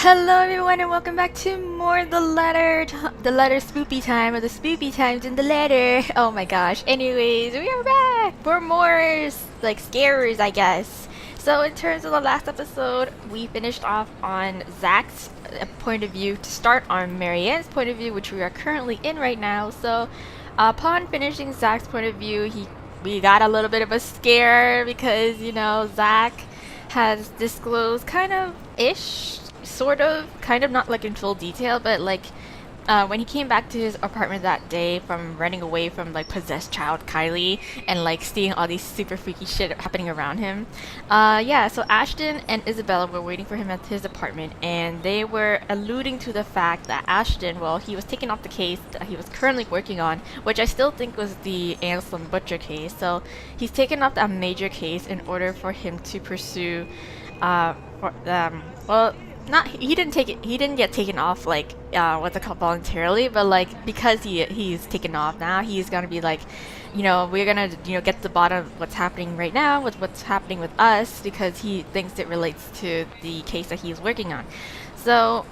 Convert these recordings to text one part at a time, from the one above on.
Hello everyone and welcome back to more the letter spoopy time, or the spoopy times in the letter. Oh my gosh. Anyways, we are back for more like scares, I guess. So in terms of the last episode, we finished off on Zach's point of view to start on Marianne's point of view, which we are currently in right now. So upon finishing Zach's point of view, we got a little bit of a scare because Zach has disclosed kind of ish, sort of, kind of, not like in full detail, but like when he came back to his apartment that day from running away from like possessed child Kylie and like seeing all these super freaky shit happening around him. Yeah, so Ashton and Isabella were waiting for him at his apartment, and they were alluding to the fact that Ashton, well, he was taking off the case that he was currently working on, which I still think was the Anselm Butcher case. So he's taken off that major case in order for him to pursue well, not he didn't take it, he didn't get taken off like what's it called, voluntarily, but like because he's taken off now, he's gonna be like, we're gonna get to the bottom of what's happening right now with what's happening with us, because he thinks it relates to the case that he's working on. So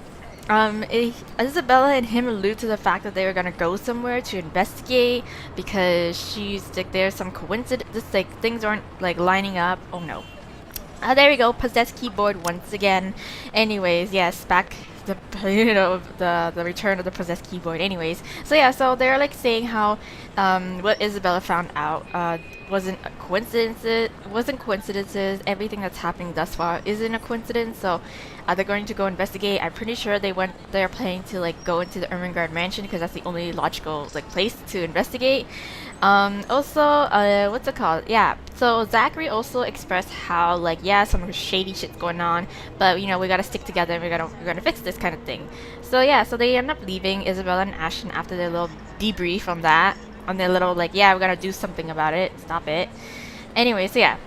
Isabella and him allude to the fact that they were gonna go somewhere to investigate because she's like, there's some coincidence, like things aren't like lining up. Oh no. There we go, possessed keyboard once again. Anyways, yes, back the the return of the possessed keyboard. Anyways, so yeah, so they're like saying how what Isabella found out wasn't coincidences. Everything that's happening thus far isn't a coincidence. So they're going to go investigate. I'm pretty sure they're planning to like go into the Ermengarde mansion because that's the only logical like place to investigate. Also, what's it called? Yeah, so Zachary also expressed how like, yeah, some shady shit's going on, but we gotta stick together and we're gonna fix this kind of thing. So yeah, so they end up leaving, Isabella and Ashton, after their little debrief on that, on their little like, yeah, we're gonna do something about it, stop it. Anyway, so yeah,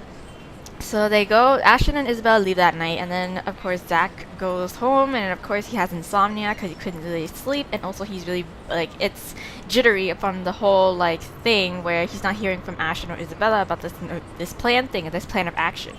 so they go, Ashton and Isabella leave that night, and then of course Zach goes home, and of course he has insomnia because he couldn't really sleep, and also he's really like, it's jittery from the whole like thing where he's not hearing from Ashton or Isabella about this plan thing, this plan of action.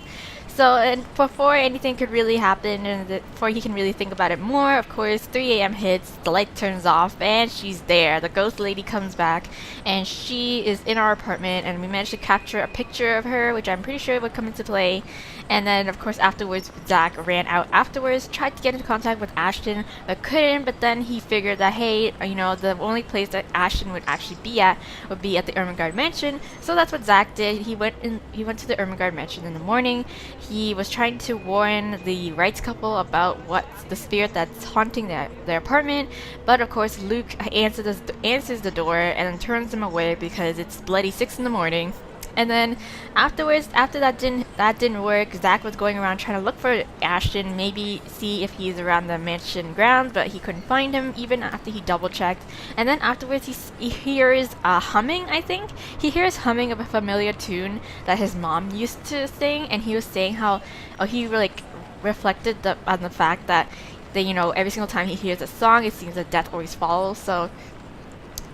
So, and before anything could really happen, and before he can really think about it more, of course, 3 a.m. hits, the light turns off, and she's there. The ghost lady comes back, and she is in our apartment, and we managed to capture a picture of her, which I'm pretty sure would come into play. And then, of course, afterwards, Zach ran out afterwards, tried to get into contact with Ashton, but couldn't, but then he figured that, hey, the only place that Ashton would actually be at would be at the Ermengarde mansion. So that's what Zach did. He went to the Ermengarde mansion in the morning. He was trying to warn the Wrights couple about what's the spirit that's haunting their apartment, but of course Luke answers the door and then turns them away because it's bloody 6 in the morning. And then afterwards, after that didn't work, Zach was going around trying to look for Ashton, maybe see if he's around the mansion grounds, but he couldn't find him even after he double checked. And then afterwards he hears humming, I think. He hears humming of a familiar tune that his mom used to sing, and he was saying how he like reflected on the fact that every single time he hears a song, it seems that death always follows. So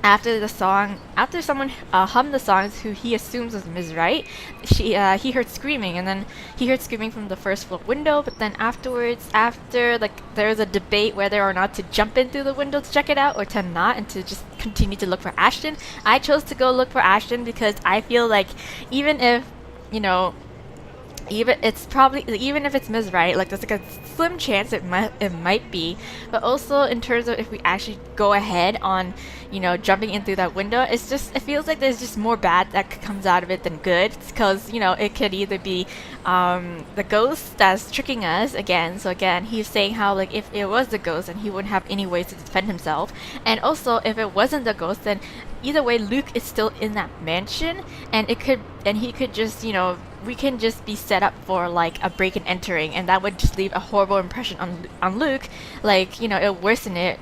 after someone hummed the songs, who he assumes was Ms. Wright, he heard screaming, and then he heard screaming from the first floor window. But then afterwards, after like there was a debate whether or not to jump in through the window to check it out or to not, and to just continue to look for Ashton. I chose to go look for Ashton because I feel like even if even if it's Ms. Wright, like there's like a slim chance it might be, but also in terms of if we actually go ahead on jumping in through that window, it feels like there's just more bad that comes out of it than good, because it could either be the ghost that's tricking us again. So again, he's saying how like if it was the ghost, then he wouldn't have any ways to defend himself, and also if it wasn't the ghost, then either way Luke is still in that mansion, and he could just we can just be set up for like a break and entering, and that would just leave a horrible impression on Luke. Like it'll worsen it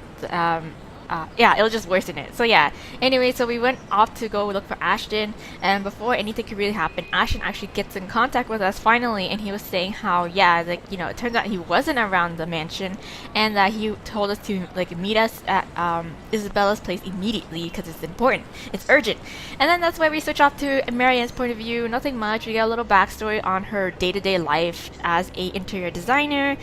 yeah, it'll just worsen it. So yeah. Anyway, so we went off to go look for Ashton, and before anything could really happen, Ashton actually gets in contact with us finally, and he was saying how, yeah, like, you know, it turns out he wasn't around the mansion, and that he told us to like meet us at Isabella's place immediately because it's important, it's urgent. And then that's why we switch off to Marianne's point of view. Nothing much. We get a little backstory on her day-to-day life as a interior designer.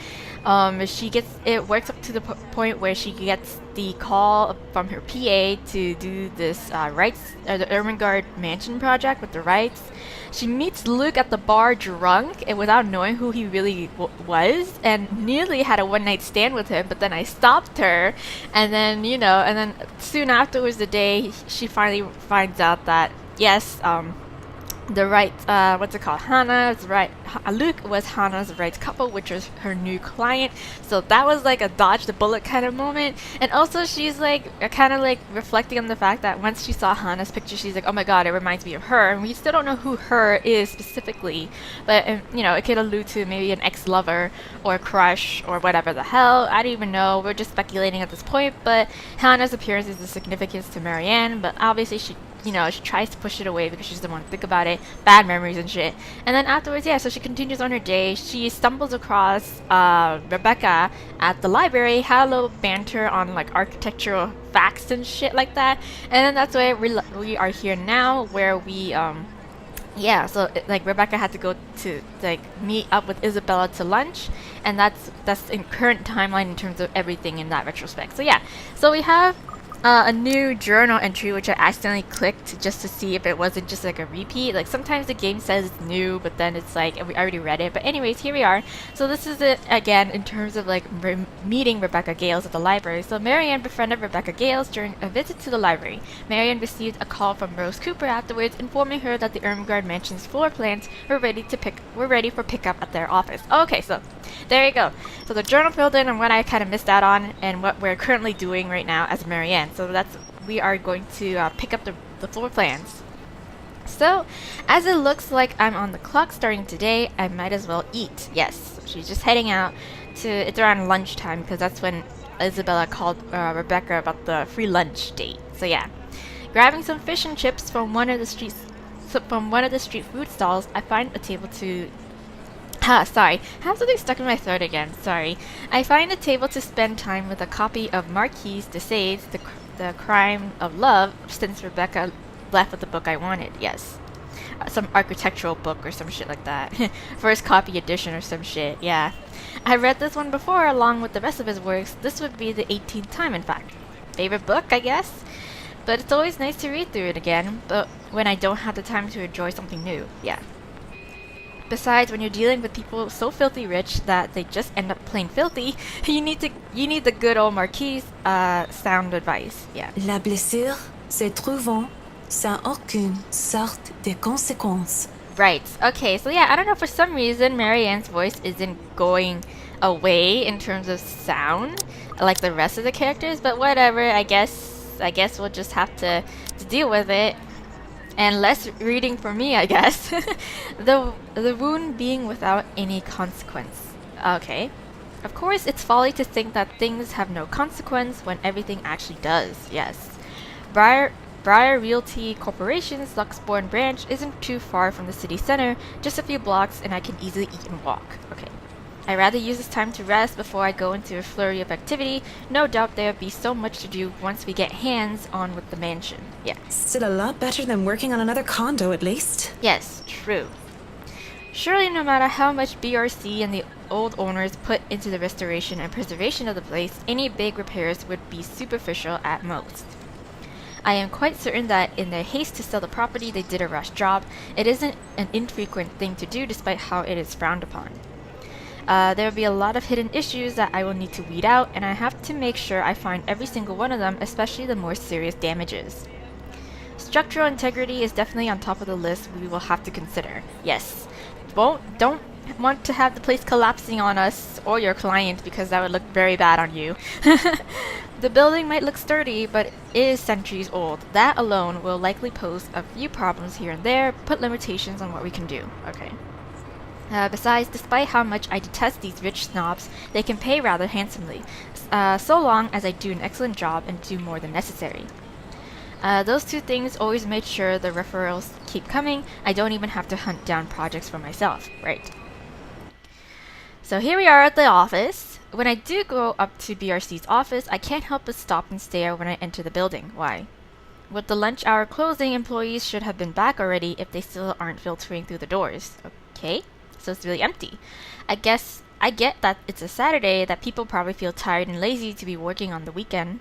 She gets, it works up to the point where she gets the call from her PA to do this rights, the Ermengarde mansion project with the rights. She meets Luke at the bar drunk and without knowing who he really was, and nearly had a one-night stand with him, but then I stopped her, and then, you know, and then soon afterwards the day, she finally finds out that, yes, the right, what's it called? Hannah's right. Luke was Hannah's right couple, which was her new client. So that was like a dodge the bullet kind of moment. And also, she's like kind of like reflecting on the fact that once she saw Hannah's picture, she's like, oh my god, it reminds me of her. And we still don't know who her is specifically, but you know, it could allude to maybe an ex-lover or a crush or whatever the hell. I don't even know. We're just speculating at this point. But Hannah's appearance is of significance to Marianne, but obviously she, you know, she tries to push it away because she doesn't want to think about it. Bad memories and shit. And then afterwards, yeah, so she continues on her day. She stumbles across Rebecca at the library, had a little banter on like architectural facts and shit like that. And then that's where we are here now, where we yeah, so like Rebecca had to go to like meet up with Isabella to lunch, and that's in current timeline in terms of everything in that retrospect. So yeah, so we have a new journal entry which I accidentally clicked just to see if it wasn't just like a repeat. Like sometimes the game says it's new, but then it's like we already read it. But anyways, here we are. So this is it again in terms of like meeting Rebecca Gales at the library. So Marianne befriended Rebecca Gales during a visit to the library. Marianne received a call from Rose Cooper afterwards, informing her that the Ermengarde Mansion's floor plans were ready for pickup at their office. Okay, so there you go. So the journal filled in on what I kind of missed out on and what we're currently doing right now as Marianne. So that's, we are going to pick up the floor plans. So as it looks like I'm on the clock starting today, I might as well eat. Yes, she's just heading out to, it's around lunchtime because that's when Isabella called Rebecca about the free lunch date. So yeah, grabbing some fish and chips from one of the street food stalls, I find a table to sorry, I have something stuck in my throat again, sorry. I find a table to spend time with a copy of Marquise de Sade's The Crime of Love, since Rebecca left with the book I wanted, yes. Some architectural book or some shit like that. First copy edition or some shit, yeah. I read this one before along with the rest of his works. This would be the 18th time, in fact. Favorite book, I guess? But it's always nice to read through it again, but when I don't have the time to enjoy something new, yeah. Besides, when you're dealing with people so filthy rich that they just end up plain filthy, you need the good old Marquise sound advice. Yeah. La blessure se trouvant sans aucune sorte de conséquence. Right. Okay. So yeah, I don't know, for some reason Marianne's voice isn't going away in terms of sound like the rest of the characters, but whatever. I guess we'll just have to deal with it. And less reading for me, I guess. The wound being without any consequence. Okay. Of course, it's folly to think that things have no consequence when everything actually does. Yes. Briar Realty Corporation's Luxbourne branch isn't too far from the city center, just a few blocks, and I can easily eat and walk. Okay. I'd rather use this time to rest before I go into a flurry of activity. No doubt there'll be so much to do once we get hands-on with the mansion. Yeah. Still a lot better than working on another condo, at least. Yes, true. Surely no matter how much BRC and the old owners put into the restoration and preservation of the place, any big repairs would be superficial at most. I am quite certain that in their haste to sell the property they did a rush job. It isn't an infrequent thing to do despite how it is frowned upon. There will be a lot of hidden issues that I will need to weed out, and I have to make sure I find every single one of them, especially the more serious damages. Structural integrity is definitely on top of the list we will have to consider. Yes. Don't want to have the place collapsing on us or your client, because that would look very bad on you. The building might look sturdy, but it is centuries old. That alone will likely pose a few problems here and there, put limitations on what we can do. Okay. Besides, despite how much I detest these rich snobs, they can pay rather handsomely, so long as I do an excellent job and do more than necessary. Those two things always made sure the referrals keep coming. I don't even have to hunt down projects for myself, right? So here we are at the office. When I do go up to BRC's office, I can't help but stop and stare when I enter the building. Why? With the lunch hour closing, employees should have been back already if they still aren't filtering through the doors. Okay, so it's really empty. I guess I get that it's a Saturday, that people probably feel tired and lazy to be working on the weekend.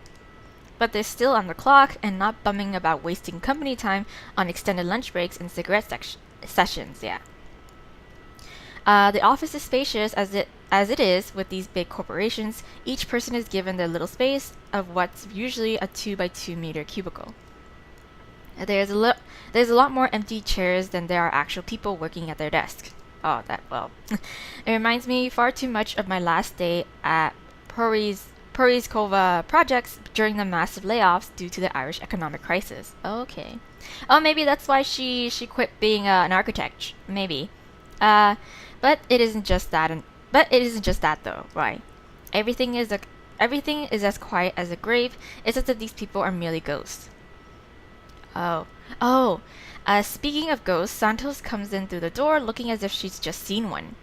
But they're still on the clock and not bumming about wasting company time on extended lunch breaks and cigarette sessions, yeah. The office is spacious as it is with these big corporations. Each person is given their little space of what's usually a 2 by 2 meter cubicle. There's a lot more empty chairs than there are actual people working at their desk. Oh, that well. It reminds me far too much of my last day at Poriskova Projects during the massive layoffs due to the Irish economic crisis. Okay. Oh, maybe that's why she quit being an architect. Maybe. But it isn't just that. But it isn't just that though, right? Everything is as quiet as a grave. It's as if these people are merely ghosts. Oh. Speaking of ghosts, Santos comes in through the door looking as if she's just seen one.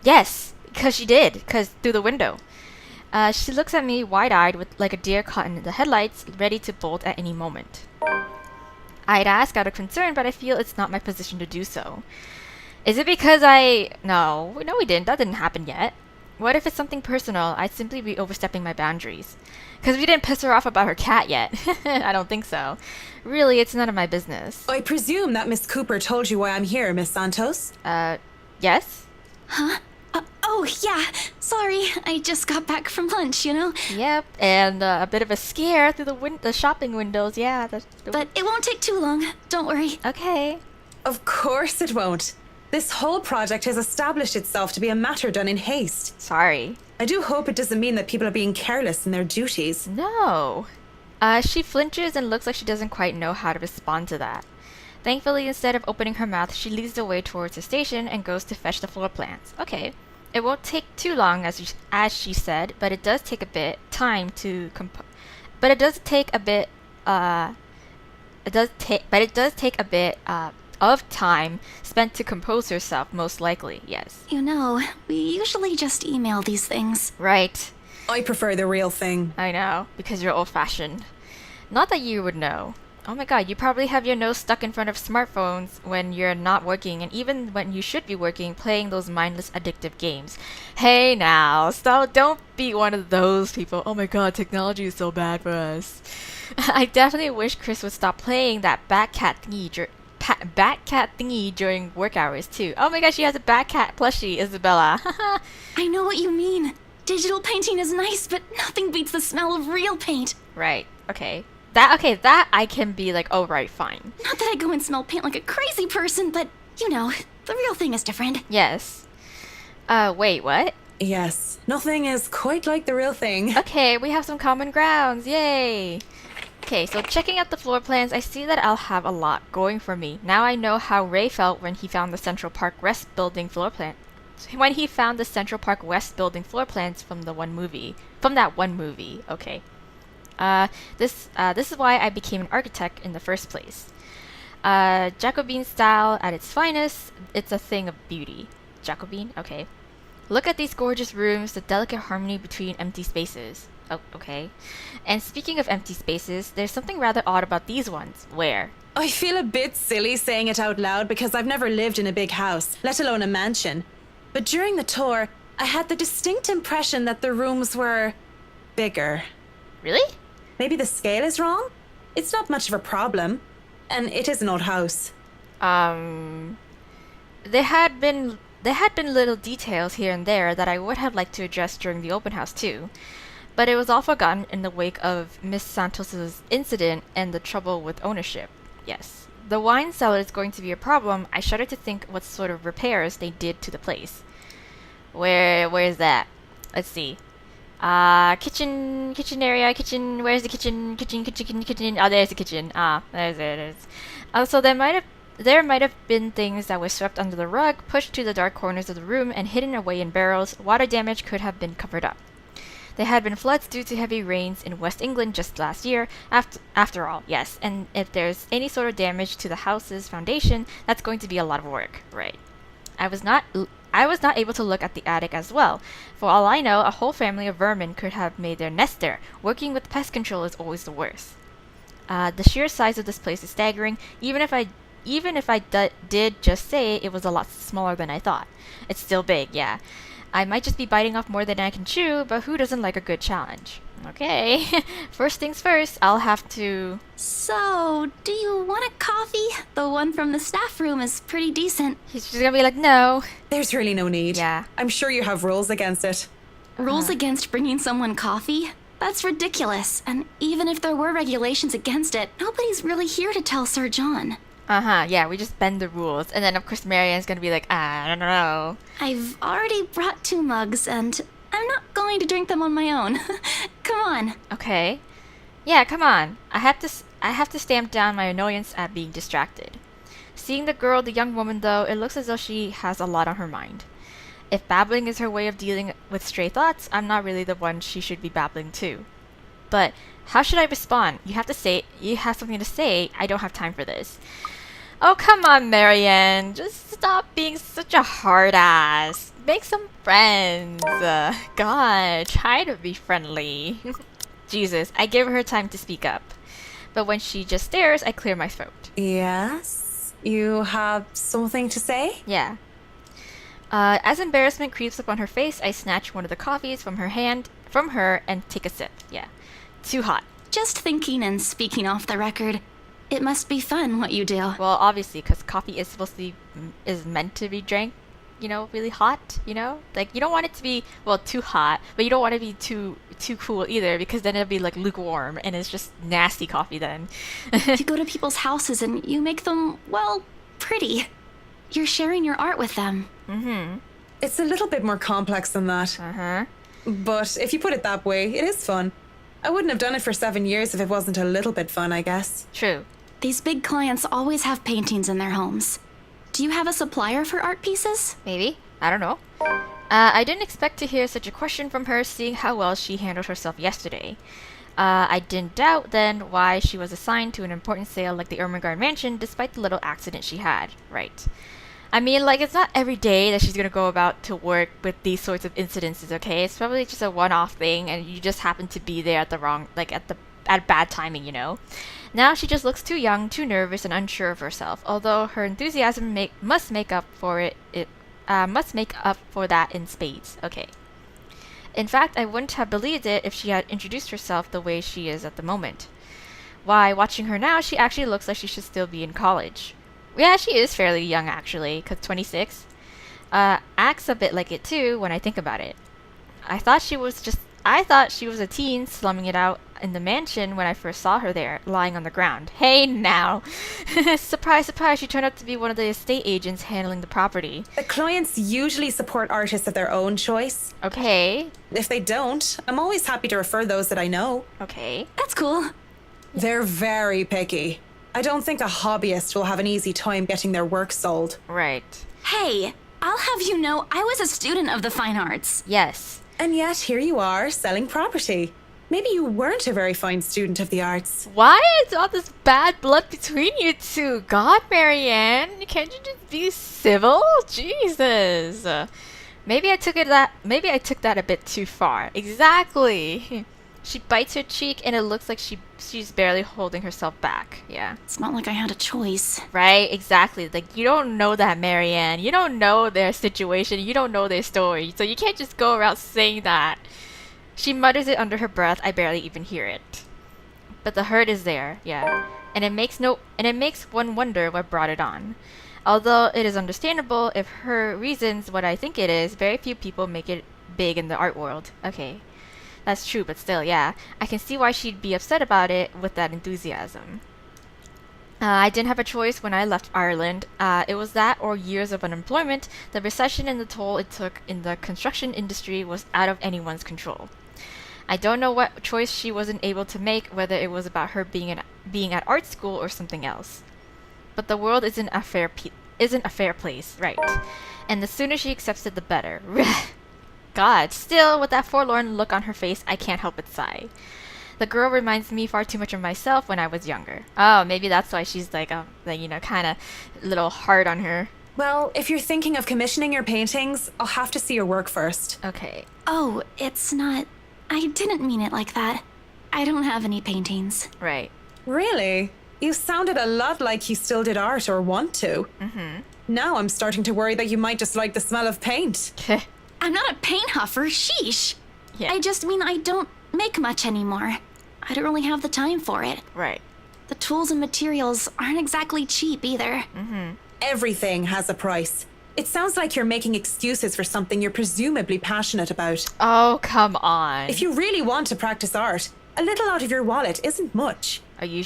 Yes, because she did, because through the window. She looks at me wide-eyed with like a deer caught in the headlights, ready to bolt at any moment. I'd ask out of concern, but I feel it's not my position to do so. Is it because No, we didn't. That didn't happen yet. What if it's something personal? I'd simply be overstepping my boundaries. Because we didn't piss her off about her cat yet. I don't think so. Really, it's none of my business. I presume that Miss Cooper told you why I'm here, Miss Santos? Yes? Huh? Oh, yeah. Sorry, I just got back from lunch, you know? Yep, and a bit of a scare through the shopping windows, yeah. But it won't take too long. Don't worry. Okay. Of course it won't. This whole project has established itself to be a matter done in haste. Sorry. I do hope it doesn't mean that people are being careless in their duties. No. She flinches and looks like she doesn't quite know how to respond to that. Thankfully, instead of opening her mouth, she leads the way towards the station and goes to fetch the floor plans. Okay. It won't take too long, as she said, but it does take a bit time to But it does take a bit. It does take a bit of time spent to compose herself, most likely. Yes. You know, we usually just email these things. Right. I prefer the real thing. I know, because you're old-fashioned. Not that you would know. Oh my god, you probably have your nose stuck in front of smartphones when you're not working, and even when you should be working, playing those mindless addictive games. Hey now, don't be one of those people. Oh my god, technology is so bad for us. I definitely wish Chris would stop playing that Batcat thingy during work hours too. Oh my gosh, she has a Batcat plushie, Isabella. I know what you mean. Digital painting is nice, but nothing beats the smell of real paint. Right, okay. That I can be like, oh right, fine. Not that I go and smell paint like a crazy person, but, you know, the real thing is different. Yes. Wait, what? Yes, nothing is quite like the real thing. Okay, we have some common grounds, yay! Okay, so checking out the floor plans, I see that I'll have a lot going for me. Now I know how Ray felt when he found the Central Park West building floor plan. When he found the Central Park West building floor plans from that one movie, okay. This is why I became an architect in the first place. Jacobean style at its finest, it's a thing of beauty. Jacobean? Okay. Look at these gorgeous rooms, the delicate harmony between empty spaces. Oh, okay. And speaking of empty spaces, there's something rather odd about these ones. Where? I feel a bit silly saying it out loud because I've never lived in a big house, let alone a mansion. But during the tour, I had the distinct impression that the rooms were bigger. Really? Maybe the scale is wrong? It's not much of a problem. And it is an old house. There had been little details here and there that I would have liked to address during the open house too. But it was all forgotten in the wake of Miss Santos's incident and the trouble with ownership. Yes. The wine cellar is going to be a problem. I shudder to think what sort of repairs they did to the place. Where is that? Let's see. Kitchen area, where's the kitchen? Kitchen. Oh, there's the kitchen. There's it. So there might There might have been things that were swept under the rug, pushed to the dark corners of the room, and hidden away in barrels. Water damage could have been covered up. There had been floods due to heavy rains in West England just last year, after all, yes, and if there's any sort of damage to the house's foundation, that's going to be a lot of work, right? I was not able to look at the attic as well. For all I know, a whole family of vermin could have made their nest there. Working with pest control is always the worst. The sheer size of this place is staggering, even if I did just say it was a lot smaller than I thought. It's still big, yeah. I might just be biting off more than I can chew, but who doesn't like a good challenge? Okay, first things first, I'll have to... So, do you want a coffee? The one from the staff room is pretty decent. He's just gonna be like, no. There's really no need. Yeah. I'm sure you have rules against it. Rules against bringing someone coffee? That's ridiculous. And even if there were regulations against it, nobody's really here to tell Sir John. Yeah, we just bend the rules. And then, of course, Marianne's gonna be like, I don't know. I've already brought 2 mugs, and I'm not going to drink them on my own. Come on. Okay. Yeah, come on. I have to stamp down my annoyance at being distracted. Seeing the young woman though, it looks as though she has a lot on her mind. If babbling is her way of dealing with stray thoughts, I'm not really the one she should be babbling to. But how should I respond? You have something to say. I don't have time for this. Oh, come on, Marianne. Just stop being such a hard ass. Make some friends. God, try to be friendly. Jesus, I give her time to speak up. But when she just stares, I clear my throat. Yes? You have something to say? Yeah. As embarrassment creeps up on her face, I snatch one of the coffees from her, and take a sip. Yeah. Too hot. Just thinking and speaking off the record, it must be fun what you do. Well, obviously, because coffee is meant to be drank, really hot, Like, you don't want it to be, well, too hot, but you don't want it to be too cool either, because then it'll be, like, lukewarm, and it's just nasty coffee then. You go to people's houses and you make them, well, pretty. You're sharing your art with them. Mm-hmm. It's a little bit more complex than that. Uh-huh. But if you put it that way, it is fun. I wouldn't have done it for 7 years if it wasn't a little bit fun, I guess. True. These big clients always have paintings in their homes. Do you have a supplier for art pieces? Maybe. I don't know. I didn't expect to hear such a question from her, seeing how well she handled herself yesterday. I didn't doubt, then, why she was assigned to an important sale like the Ermengarde mansion, despite the little accident she had. Right. I mean, like, it's not every day that she's gonna go about to work with these sorts of incidences, okay? It's probably just a one-off thing, and you just happen to be there at the wrong, like, at bad timing, Now she just looks too young, too nervous, and unsure of herself, although her enthusiasm must make up for that in spades. Okay. In fact, I wouldn't have believed it if she had introduced herself the way she is at the moment. Why, watching her now, she actually looks like she should still be in college. Yeah, she is fairly young, actually, 'cause 26. Acts a bit like it, too, when I think about it. I thought she was a teen slumming it out in the mansion when I first saw her there, lying on the ground. Hey, now! Surprise, surprise, she turned out to be one of the estate agents handling the property. The clients usually support artists of their own choice. Okay. If they don't, I'm always happy to refer those that I know. Okay. That's cool. They're very picky. I don't think a hobbyist will have an easy time getting their work sold. Right. Hey, I'll have you know I was a student of the fine arts. Yes. And yet, here you are, selling property. Maybe you weren't a very fine student of the arts. Why is all this bad blood between you two? God, Marianne, can't you just be civil? Jesus. Maybe I took that a bit too far. Exactly. She bites her cheek and it looks like she's barely holding herself back. Yeah. It's not like I had a choice. Right, exactly. Like, you don't know that, Marianne. You don't know their situation. You don't know their story. So you can't just go around saying that. She mutters it under her breath. I barely even hear it. But the hurt is there, yeah. And it makes one wonder what brought it on. Although it is understandable if her reason's what I think it is, very few people make it big in the art world. Okay. That's true, but still, yeah. I can see why she'd be upset about it with that enthusiasm. I didn't have a choice when I left Ireland. It was that or years of unemployment. The recession and the toll it took in the construction industry was out of anyone's control. I don't know what choice she wasn't able to make, whether it was about her being at art school or something else. but the world isn't a fair place, right? And the sooner she accepts it, the better. God, still, with that forlorn look on her face, I can't help but sigh. The girl reminds me far too much of myself when I was younger. Oh, maybe that's why she's like, kind of little hard on her. Well, if you're thinking of commissioning your paintings, I'll have to see your work first. Okay. Oh, it's not. I didn't mean it like that. I don't have any paintings. Right. Really? You sounded a lot like you still did art or want to. Mm-hmm. Now I'm starting to worry that you might just like the smell of paint. I'm not a paint huffer, sheesh. Yeah. I just mean I don't make much anymore. I don't really have the time for it. Right. The tools and materials aren't exactly cheap either. Mm-hmm. Everything has a price. It sounds like you're making excuses for something you're presumably passionate about. Oh, come on. If you really want to practice art, a little out of your wallet isn't much. Are you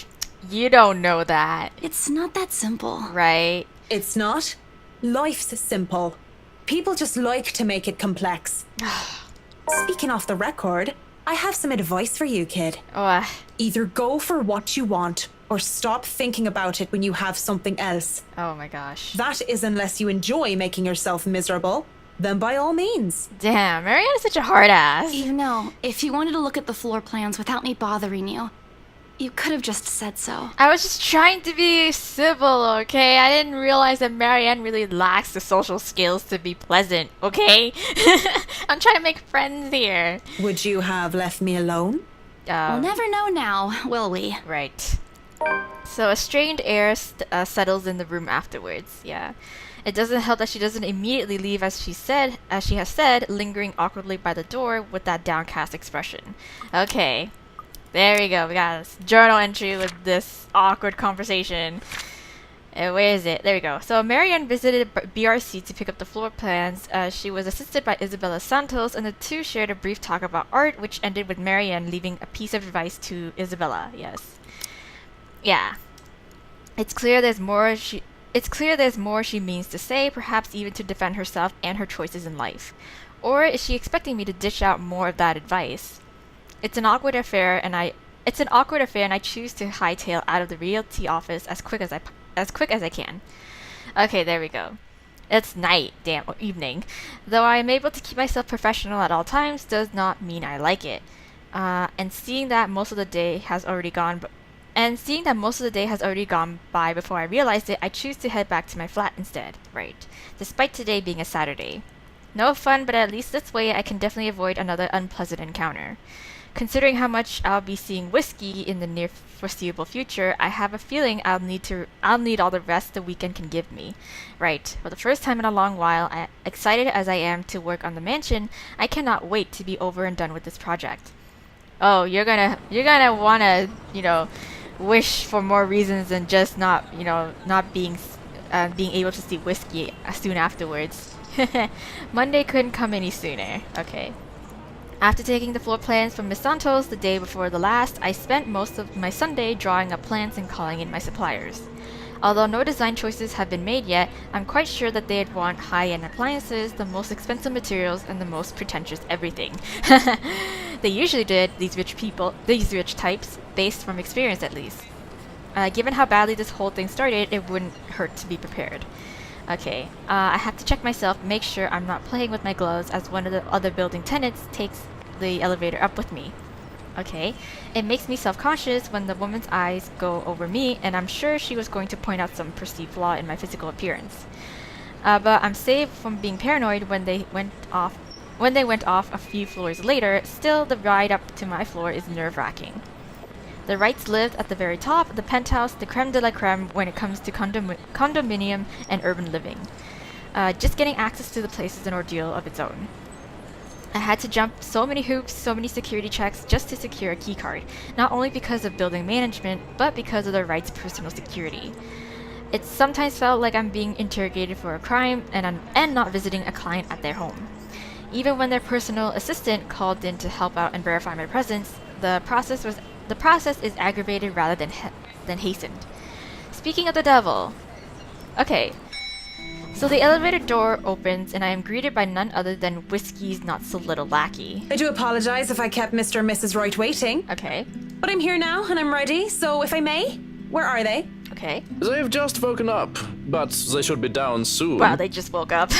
don't know that, It's not that simple. right? It's not. Life's simple. People just like to make it complex. Speaking off the record, I have some advice for you, kid. Oh, Either go for what you want, or stop thinking about it when you have something else. oh my gosh. That is unless you enjoy making yourself miserable. Then by all means. Damn, Marianne is such a hard ass. You know, if you wanted to look at the floor plans without me bothering you, you could have just said so. I was just trying to be civil, okay? I didn't realize that Marianne really lacks the social skills to be pleasant, okay? I'm trying to make friends here. Would you have left me alone? We'll never know now, will we? Right. So a strained air settles in the room afterwards. Yeah. It doesn't help that she doesn't immediately leave as she has said, lingering awkwardly by the door with that downcast expression. Okay. There we go. We got a journal entry with this awkward conversation. Where is it? There we go. So Marianne visited BRC to pick up the floor plans. She was assisted by Isabella Santos, and the two shared a brief talk about art, which ended with Marianne leaving a piece of advice to Isabella. Yes. Yeah. It's clear there's more she means to say, perhaps even to defend herself and her choices in life. Or is she expecting me to dish out more of that advice? It's an awkward affair, and I choose to hightail out of the realty office as quick as I can. Okay, there we go. It's night, or evening. Though I am able to keep myself professional at all times does not mean I like it. And seeing that most of the day has already gone by before I realized it, I choose to head back to my flat instead. Right. Despite today being a Saturday. No fun, but at least this way I can definitely avoid another unpleasant encounter. Considering how much I'll be seeing whiskey in the near foreseeable future, I have a feeling I'll need all the rest the weekend can give me. Right. For the first time in a long while, excited as I am to work on the mansion, I cannot wait to be over and done with this project. Oh, you're gonna wanna, wish for more reasons than just not being able to see whiskey soon afterwards. Monday couldn't come any sooner. Okay. After taking the floor plans from Miss Santos the day before the last, I spent most of my Sunday drawing up plans and calling in my suppliers. Although no design choices have been made yet, I'm quite sure that they'd want high-end appliances, the most expensive materials, and the most pretentious everything. They usually did, these rich types, based from experience at least. Given how badly this whole thing started, it wouldn't hurt to be prepared. Okay, I have to check myself, make sure I'm not playing with my gloves as one of the other building tenants takes the elevator up with me. Okay, it makes me self-conscious when the woman's eyes go over me, and I'm sure she was going to point out some perceived flaw in my physical appearance. But I'm saved from being paranoid when they went off a few floors later. Still, the ride up to my floor is nerve-wracking. The Wrights lived at the very top, the penthouse, the creme de la creme when it comes to condominium and urban living. Just getting access to the place is an ordeal of its own. I had to jump so many hoops, so many security checks just to secure a keycard, not only because of building management, but because of the Wrights' personal security. It sometimes felt like I'm being interrogated for a crime and not visiting a client at their home. Even when their personal assistant called in to help out and verify my presence, the process is aggravated rather than hastened. Speaking of the devil. Okay. So the elevator door opens and I am greeted by none other than Whiskey's not so little lackey. I do apologize if I kept Mr. and Mrs. Wright waiting. Okay. But I'm here now and I'm ready, so if I may, where are they? Okay. They've just woken up, but they should be down soon. Wow, they just woke up.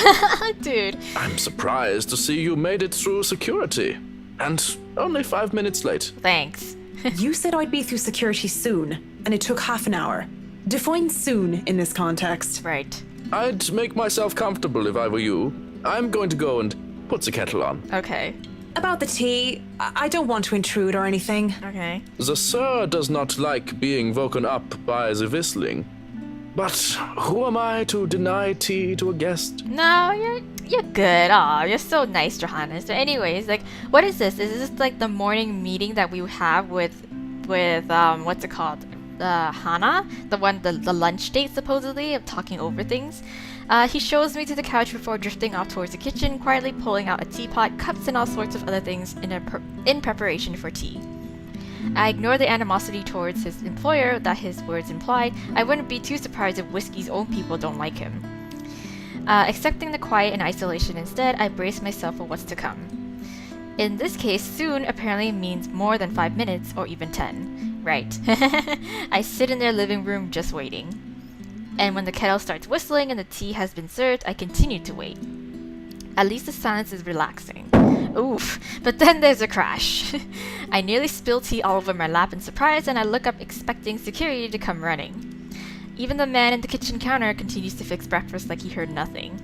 Dude. I'm surprised to see you made it through security. And only 5 minutes late. Thanks. You said I'd be through security soon, and it took half an hour. Define soon in this context. Right. I'd make myself comfortable if I were you. I'm going to go and put the kettle on. Okay. About the tea, I don't want to intrude or anything. Okay. The sir does not like being woken up by the whistling. But who am I to deny tea to a guest? No, you're good. Aw, you're so nice, Johannes. So anyways, like, what is this? Is this like the morning meeting that we have with what's it called? Hannah? The lunch date, supposedly, of talking over things. He shows me to the couch before drifting off towards the kitchen, quietly pulling out a teapot, cups, and all sorts of other things in preparation for tea. I ignore the animosity towards his employer that his words implied. I wouldn't be too surprised if Whiskey's own people don't like him. Accepting the quiet and isolation instead, I brace myself for what's to come. In this case, soon apparently means more than 5 minutes or even 10. Right. I sit in their living room just waiting. And when the kettle starts whistling and the tea has been served, I continue to wait. At least the silence is relaxing. Oof. But then there's a crash. I nearly spill tea all over my lap in surprise, and I look up expecting security to come running. Even the man in the kitchen counter continues to fix breakfast like he heard nothing.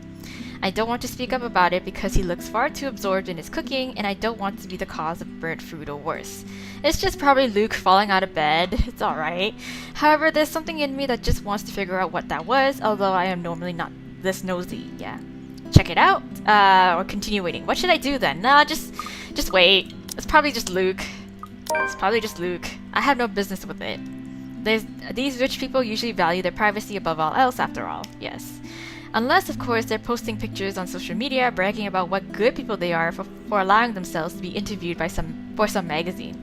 I don't want to speak up about it because he looks far too absorbed in his cooking, and I don't want to be the cause of burnt food or worse. It's just probably Luke falling out of bed. It's alright. However, there's something in me that just wants to figure out what that was, although I am normally not this nosy. Yeah. Check it out, or continue waiting. What should I do then? Nah, just wait. It's probably just Luke. It's probably just Luke. I have no business with it. These rich people usually value their privacy above all else, after all. Yes. Unless, of course, they're posting pictures on social media bragging about what good people they are for allowing themselves to be interviewed by some magazine.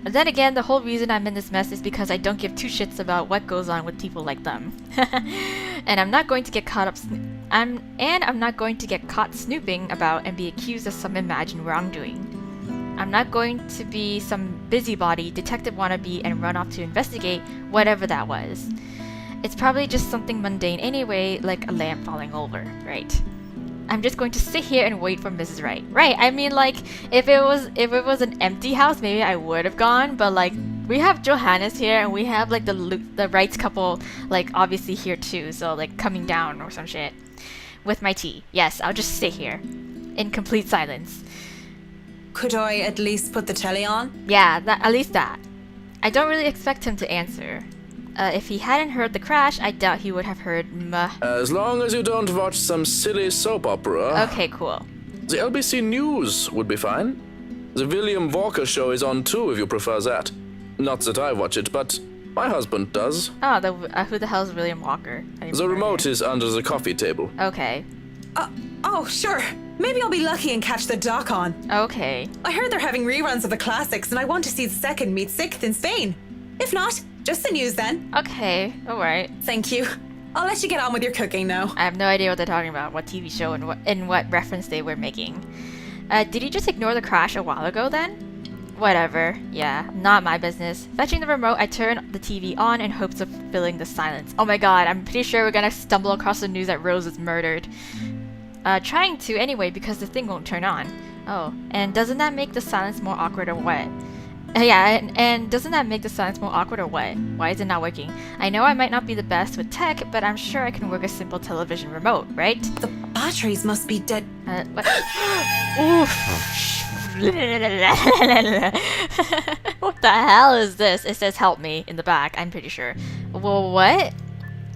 Then again, the whole reason I'm in this mess is because I don't give two shits about what goes on with people like them. And I'm not going to get caught snooping about and be accused of some imagined wrongdoing. I'm not going to be some busybody, detective wannabe, and run off to investigate whatever that was. It's probably just something mundane anyway, like a lamp falling over, right? I'm just going to sit here and wait for Mrs. Wright. Right, I mean, like, if it was an empty house, maybe I would have gone, but like, we have Johannes here, and we have like the Wrights couple, like, obviously here too, so like coming down or some shit. With my tea. Yes, I'll just sit here. In complete silence. Could I at least put the telly on? Yeah, at least that. I don't really expect him to answer. If he hadn't heard the crash, I doubt he would have heard As long as you don't watch some silly soap opera. Okay, cool. The LBC News would be fine. The William Walker show is on too if you prefer that. Not that I watch it, but my husband does. Oh, who the hell is William Walker? The remote is under the coffee table. Okay. Oh, sure. Maybe I'll be lucky and catch the doc on. Okay. I heard they're having reruns of the classics, and I want to see the second meet sixth in Spain. If not, just the news then. Okay, alright. Thank you. I'll let you get on with your cooking now. I have no idea what they're talking about, what TV show and what reference they were making. Did you just ignore the crash a while ago then? Whatever. Yeah, not my business. Fetching the remote, I turn the TV on in hopes of filling the silence. Oh my god, I'm pretty sure we're gonna stumble across the news that Rose was murdered. Trying to anyway because the thing won't turn on. Oh, and doesn't that make the silence more awkward or what? Yeah, and doesn't that make the silence more awkward or what? Why is it not working? I know I might not be the best with tech, but I'm sure I can work a simple television remote, right? The batteries must be dead. What? Oof. What the hell is this? It says help me in the back, I'm pretty sure. Well, what?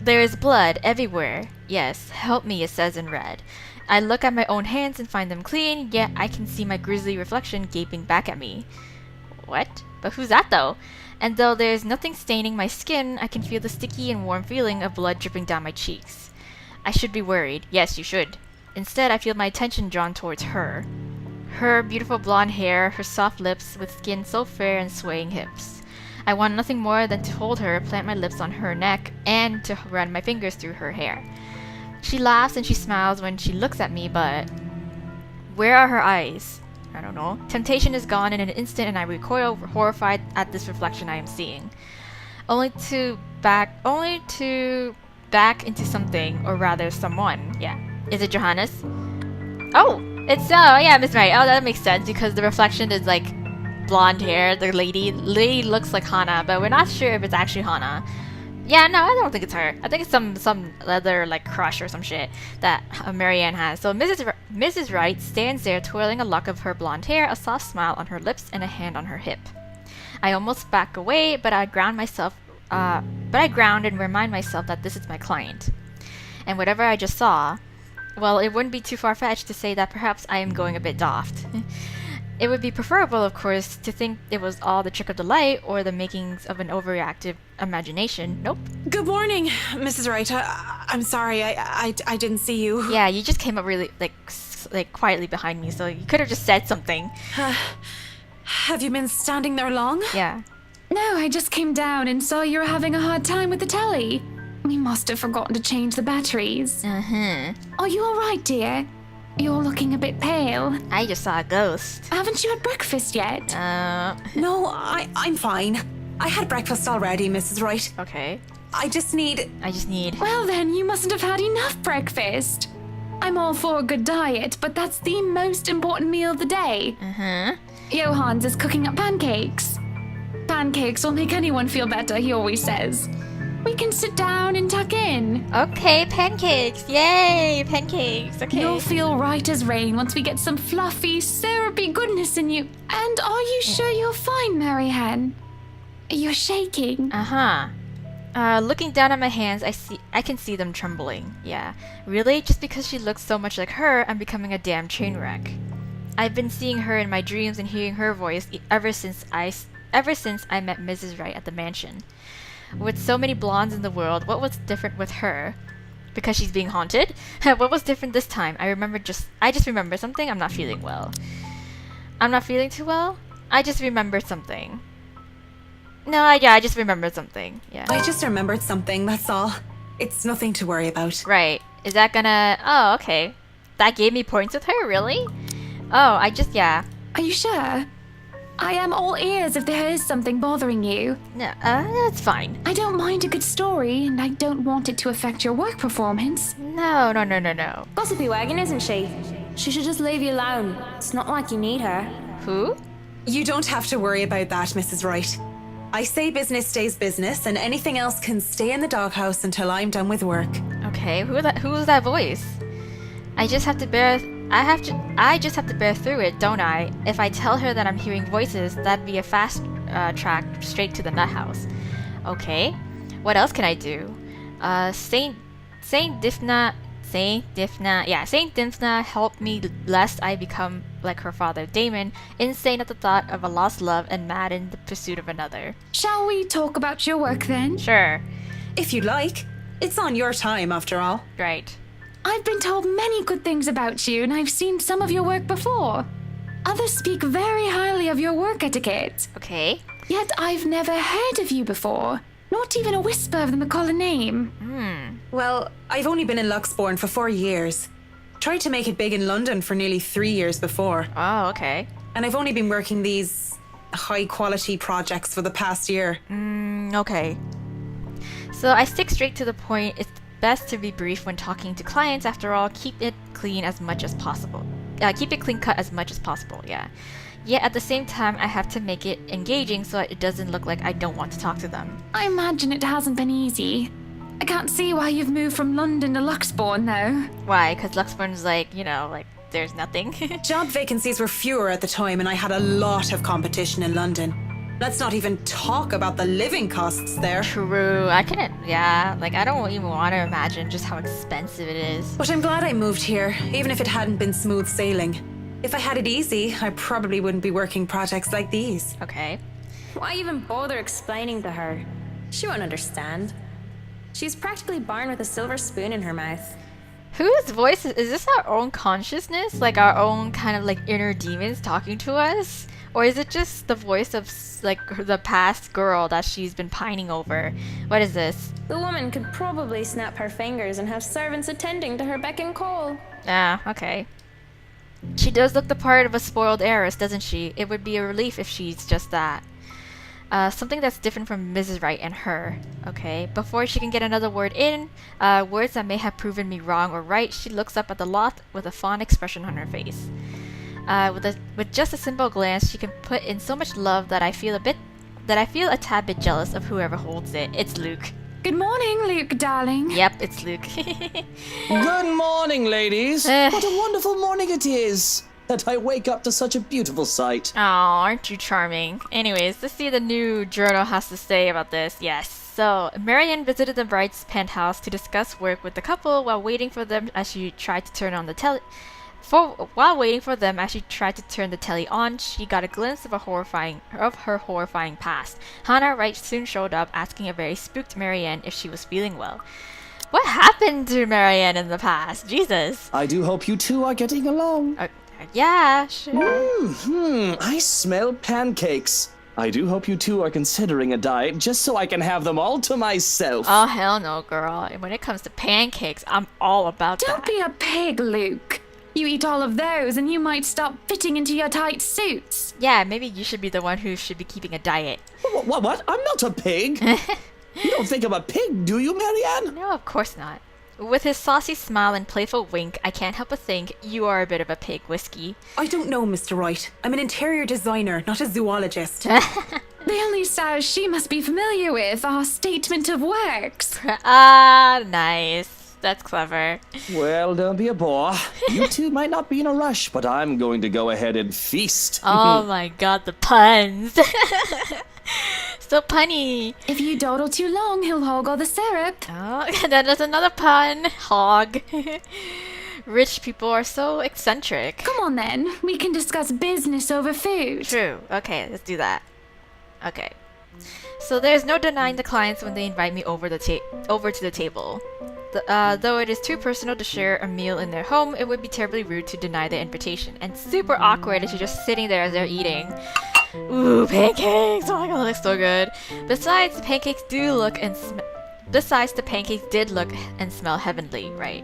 There is blood everywhere. Yes, help me, it says in red. I look at my own hands and find them clean, yet I can see my grisly reflection gaping back at me. What? But who's that though? And though there's nothing staining my skin, I can feel the sticky and warm feeling of blood dripping down my cheeks. I should be worried. Yes, you should. Instead, I feel my attention drawn towards her. Her beautiful blonde hair, her soft lips with skin so fair and swaying hips. I want nothing more than to hold her, plant my lips on her neck, and to run my fingers through her hair. She laughs and she smiles when she looks at me, but where are her eyes? I don't know. Temptation is gone in an instant and I recoil, horrified at this reflection I am seeing. Only to back into something, or rather someone. Yeah. Is it Johannes? Oh, it's yeah, Miss Mary. Oh, that makes sense because the reflection is like blonde hair. The lady looks like Hannah, but we're not sure if it's actually Hannah. Yeah, no, I don't think it's her. I think it's some other like crush or some shit that Marianne has. So Mrs. Wright stands there twirling a lock of her blonde hair, a soft smile on her lips, and a hand on her hip. I almost back away, but I ground and remind myself that this is my client. And whatever I just saw, well, it wouldn't be too far-fetched to say that perhaps I am going a bit daft. It would be preferable, of course, to think it was all the trick of the light or the makings of an overreactive imagination. Nope. Good morning, Mrs. Wright. I'm sorry, I didn't see you. Yeah, you just came up really, like quietly behind me, so you could have just said something. Have you been standing there long? Yeah. No, I just came down and saw you were having a hard time with the telly. We must have forgotten to change the batteries. Uh-huh. Are you alright, dear? You're looking a bit pale. I just saw a ghost. Haven't you had breakfast yet? No, I'm fine. I had breakfast already, Mrs. Wright. Okay. I just need... Well then, you mustn't have had enough breakfast. I'm all for a good diet, but that's the most important meal of the day. Uh-huh. Johannes is cooking up pancakes. Pancakes will make anyone feel better, he always says. We can sit down and tuck in. Okay, pancakes. Yay, pancakes. Okay. You'll feel right as rain once we get some fluffy, syrupy goodness in you. And are you sure you're fine, Marianne? You're shaking. Looking down at my hands, I can see them trembling. Yeah. Really? Just because she looks so much like her, I'm becoming a damn train wreck. I've been seeing her in my dreams and hearing her voice ever since I met Mrs. Wright at the mansion. With so many blondes in the world, what was different with her? Because she's being haunted? What was different this time? I just remember something. I'm not feeling well. I'm not feeling too well? I just remembered something. No, I just remembered something. Yeah. I just remembered something, that's all. It's nothing to worry about. Right. Is that gonna... Oh, okay. That gave me points with her? Really? Oh, yeah. Are you sure? I am all ears if there is something bothering you. No, that's fine. I don't mind a good story, and I don't want it to affect your work performance. No. Gossipy wagon, isn't she? She should just leave you alone. It's not like you need her. Who? You don't have to worry about that, Mrs. Wright. I say business stays business, and anything else can stay in the doghouse until I'm done with work. Okay, who's that voice? I just have to bear through it, don't I? If I tell her that I'm hearing voices, that'd be a fast track straight to the nut house. Okay. What else can I do? Saint Dymphna, help me lest I become like her father Damon, insane at the thought of a lost love and mad in the pursuit of another. Shall we talk about your work then? Sure. If you'd like. It's on your time, after all. Right. I've been told many good things about you, and I've seen some of your work before. Others speak very highly of your work etiquette. Okay. Yet I've never heard of you before. Not even a whisper of the McCullough name. Well, I've only been in Luxbourne for 4 years. Tried to make it big in London for nearly 3 years before. Oh, okay. And I've only been working these high-quality projects for the past year. Okay. So I stick straight to the point. It's best to be brief when talking to clients. After all, keep it clean as much as possible. Keep it clean cut as much as possible, yeah. Yet at the same time, I have to make it engaging so it doesn't look like I don't want to talk to them. I imagine it hasn't been easy. I can't see why you've moved from London to Luxbourne, though. Why? Because Luxbourne's like, there's nothing. Job vacancies were fewer at the time, and I had a lot of competition in London. Let's not even talk about the living costs there. True. I don't even want to imagine just how expensive it is. But I'm glad I moved here, even if it hadn't been smooth sailing. If I had it easy, I probably wouldn't be working projects like these. Okay. Why even bother explaining to her? She won't understand. She's practically born with a silver spoon in her mouth. Whose voice is this? Our own consciousness? Like our own kind of like inner demons talking to us? Or is it just the voice of like the past girl that she's been pining over? What is this? The woman could probably snap her fingers and have servants attending to her beck and call. Ah, okay. She does look the part of a spoiled heiress, doesn't she? It would be a relief if she's just that. Something that's different from Mrs. Wright and her. Okay, before she can get another word in, words that may have proven me wrong or right, she looks up at the lot with a fond expression on her face. With just a simple glance, she can put in so much love that I feel a tad bit jealous of whoever holds it. It's Luke. Good morning, Luke, darling. Yep, it's Luke. Good morning, ladies. What a wonderful morning it is. That I wake up to such a beautiful sight. Oh, aren't you charming? Anyways, let's see what the new journal has to say about this. Yes. So, Marianne visited the bride's penthouse to discuss work with the couple while waiting for them as she tried to turn on the telly. While waiting for them as she tried to turn the telly on, she got a glimpse of her horrifying past. Hannah Wright soon showed up, asking a very spooked Marianne if she was feeling well. What happened to Marianne in the past? Jesus. I do hope you two are getting along. Yeah, sure. I smell pancakes. I do hope you two are considering a diet just so I can have them all to myself. Oh, hell no, girl. When it comes to pancakes, I'm all about Don't that. be a pig, Luke. You eat all of those and you might stop fitting into your tight suits. Yeah, maybe you should be the one who should be keeping a diet. What? I'm not a pig. You don't think I'm a pig, do you, Marianne? No, of course not. With his saucy smile and playful wink, I can't help but think you are a bit of a pig, Whiskey. I don't know, Mr. Wright. I'm an interior designer, not a zoologist. The only styles she must be familiar with are statement of works. Ah, nice. That's clever. Well, don't be a bore. You two might not be in a rush, but I'm going to go ahead and feast. Oh my god, the puns. So punny. If you dawdle too long, he'll hog all the syrup. Oh, there's another pun. Hog. Rich people are so eccentric. Come on then, we can discuss business over food. True. Okay, let's do that. Okay. So there's no denying the clients when they invite me over to the table. Though it is too personal to share a meal in their home, it would be terribly rude to deny the invitation. And super awkward if you're just sitting there as they're eating. Ooh, pancakes! Oh my god, that looks so good. Besides, the pancakes did look and smell heavenly, right?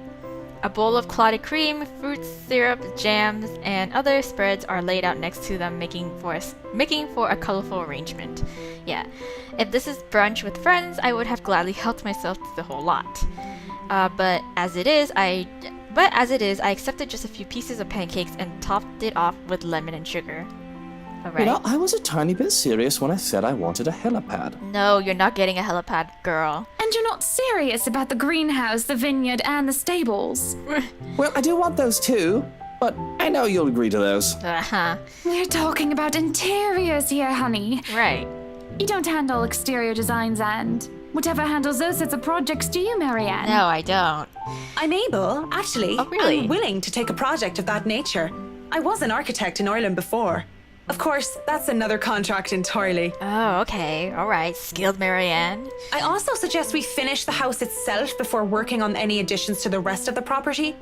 A bowl of clotted cream, fruit syrup, jams, and other spreads are laid out next to them, making for a colorful arrangement. Yeah, if this is brunch with friends, I would have gladly helped myself to the whole lot. But as it is, I accepted just a few pieces of pancakes and topped it off with lemon and sugar. Alright. You know, I was a tiny bit serious when I said I wanted a helipad. No, you're not getting a helipad, girl. And you're not serious about the greenhouse, the vineyard, and the stables. Well, I do want those too, but I know you'll agree to those. Uh-huh. We're talking about interiors here, honey. Right. You don't handle exterior designs and whatever handles those sorts of projects do you, Marianne? No, I don't. I'm able, actually. Oh, really? I'm willing to take a project of that nature. I was an architect in Ireland before. Of course, that's another contract entirely. Oh, okay. Alright. Skilled Marianne. I also suggest we finish the house itself before working on any additions to the rest of the property.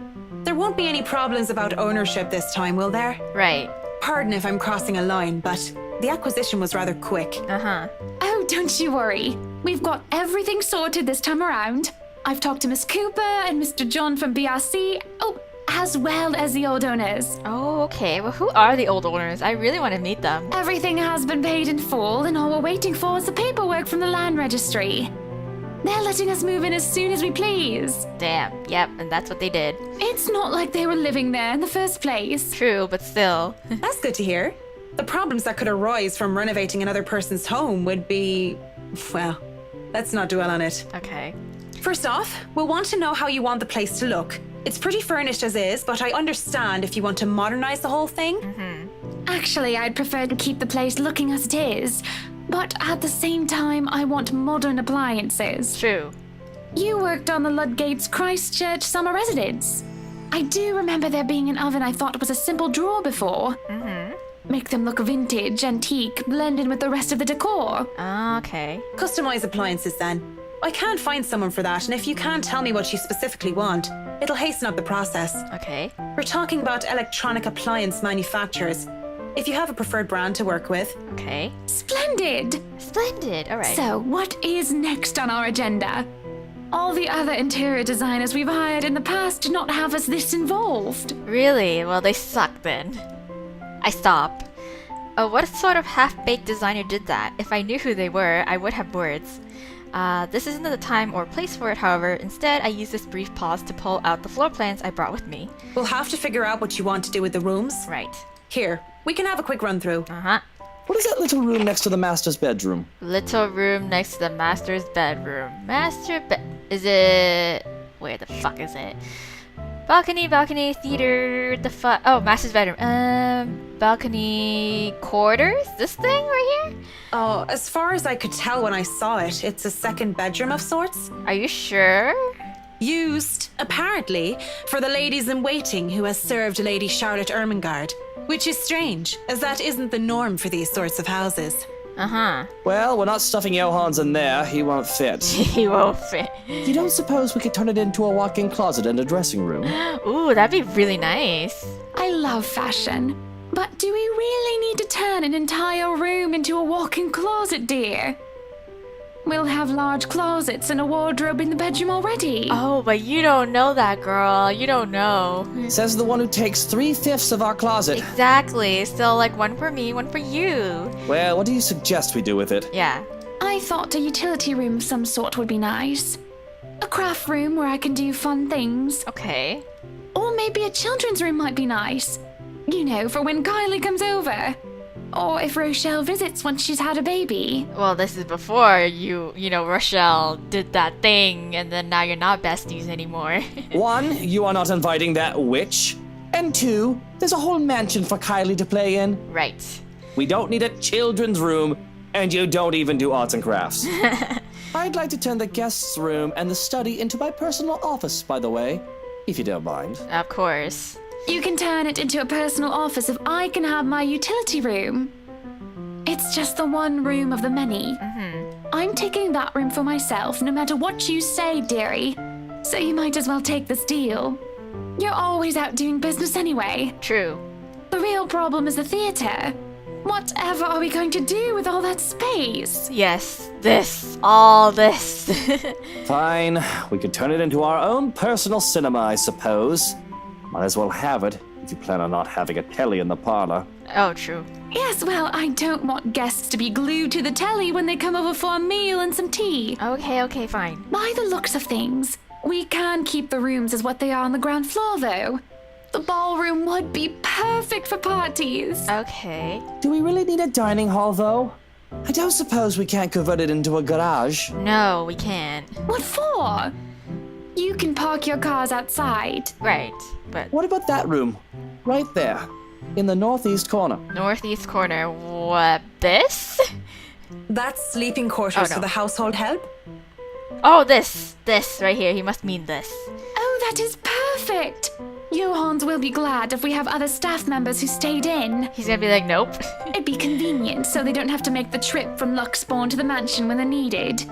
There won't be any problems about ownership this time, will there? Right. Pardon if I'm crossing a line, but the acquisition was rather quick. Uh-huh. Oh, don't you worry. We've got everything sorted this time around. I've talked to Miss Cooper and Mr. John from BRC. Oh, as well as the old owners. Oh, okay. Well, who are the old owners? I really want to meet them. Everything has been paid in full, and all we're waiting for is the paperwork from the land registry. They're letting us move in as soon as we please. Damn. Yep, and that's what they did. It's not like they were living there in the first place. True, but still. That's good to hear. The problems that could arise from renovating another person's home would be... well, let's not dwell on it. Okay. First off, we'll want to know how you want the place to look. It's pretty furnished as is, but I understand if you want to modernize the whole thing. Actually, I'd prefer to keep the place looking as it is, but at the same time, I want modern appliances. True. You worked on the Ludgate's Christchurch summer residence. I do remember there being an oven I thought was a simple drawer before. Make them look vintage, antique, blend in with the rest of the decor. Okay. Customize appliances then. I can't find someone for that, and if you can't tell me what you specifically want, it'll hasten up the process. Okay. We're talking about electronic appliance manufacturers. If you have a preferred brand to work with, Okay. Splendid! Splendid. Alright. So, what is next on our agenda? All the other interior designers we've hired in the past did not have us this involved. Really? Well, they suck then. I stop. Oh, what sort of half-baked designer did that? If I knew who they were, I would have words. This isn't the time or place for it, however. Instead, I use this brief pause to pull out the floor plans I brought with me. We'll have to figure out what you want to do with the rooms. Right. Here, we can have a quick run through. Uh-huh. What is that little room next to the master's bedroom? Little room next to the master's bedroom. Is it... Where the fuck is it? Balcony, theater, the fuck... Oh, master's bedroom. Balcony quarters? This thing right here? Oh, as far as I could tell when I saw it, it's a second bedroom of sorts. Are you sure? Used, apparently, for the ladies in waiting who has served Lady Charlotte Ermengarde. Which is strange, as that isn't the norm for these sorts of houses. Uh-huh. Well, we're not stuffing Johans in there. He won't fit. He won't fit. You don't suppose we could turn it into a walk-in closet and a dressing room? Ooh, that'd be really nice. I love fashion. But do we really need to turn an entire room into a walk-in closet, dear? We'll have large closets and a wardrobe in the bedroom already. Oh, but you don't know that, girl. You don't know. Says the one who takes 3/5 of our closet. Exactly. So, like, one for me, one for you. Well, what do you suggest we do with it? Yeah. I thought a utility room of some sort would be nice. A craft room where I can do fun things. Okay. Or maybe a children's room might be nice. You know, for when Kylie comes over. Or if Rochelle visits once she's had a baby. Well, this is before you know, Rochelle did that thing, and then now you're not besties anymore. 1, you are not inviting that witch. And 2, there's a whole mansion for Kylie to play in. Right. We don't need a children's room, and you don't even do arts and crafts. I'd like to turn the guest's room and the study into my personal office, by the way, if you don't mind. Of course. You can turn it into a personal office if I can have my utility room. It's just the one room of the many. I'm taking that room for myself, no matter what you say, dearie. So you might as well take this deal. You're always out doing business anyway. True. The real problem is the theater. Whatever are we going to do with all that space? Yes. All this. Fine, we could turn it into our own personal cinema, I suppose. Might as well have it, if you plan on not having a telly in the parlor. Oh, true. Yes, well, I don't want guests to be glued to the telly when they come over for a meal and some tea. Okay, fine. By the looks of things, we can keep the rooms as what they are on the ground floor, though. The ballroom would be perfect for parties. Okay. Do we really need a dining hall, though? I don't suppose we can't convert it into a garage. No, we can't. What for? You can park your cars outside. Right, but What about that room? Right there, in the northeast corner. northeast corner. What, this? That's sleeping quarters no. for the household help. Oh, this right here. He must mean this. Oh, that is perfect. Johans will be glad if we have other staff members who stayed in. He's gonna be like, nope. It'd be convenient so they don't have to make the trip from Luxbourne to the mansion when they're needed.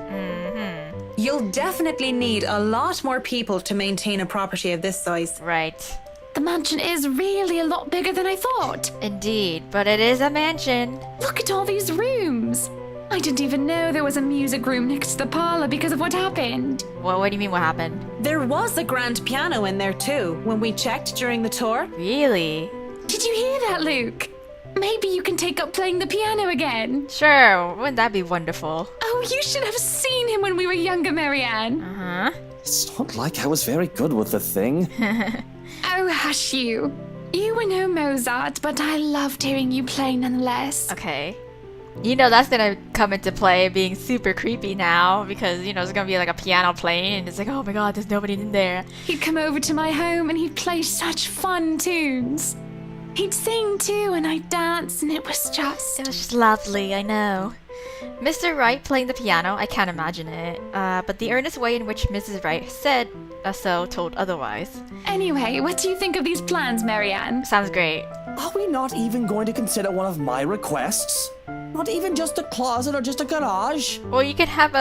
You'll definitely need a lot more people to maintain a property of this size. Right. The mansion is really a lot bigger than I thought. Indeed, but it is a mansion. Look at all these rooms. I didn't even know there was a music room next to the parlor because of what happened. What do you mean, what happened? There was a grand piano in there too, when we checked during the tour. Really? Did you hear that, Luke? Maybe you can take up playing the piano again. Sure, wouldn't that be wonderful? Oh, you should have seen him when we were younger, Marianne. Uh-huh. It's not like I was very good with the thing. Oh, hush you. You were no Mozart, but I loved hearing you play nonetheless. Okay. You know that's gonna come into play being super creepy now because, you know, it's gonna be like a piano playing and it's like, oh my god, there's nobody in there. He'd come over to my home and he'd play such fun tunes. He'd sing too and I'd dance and it was just... It was just lovely, I know. Mr. Wright playing the piano, I can't imagine it. But the earnest way in which Mrs. Wright said so told otherwise. Anyway, what do you think of these plans, Marianne? Sounds great. Are we not even going to consider one of my requests? Not even just a closet or just a garage? Well, you could have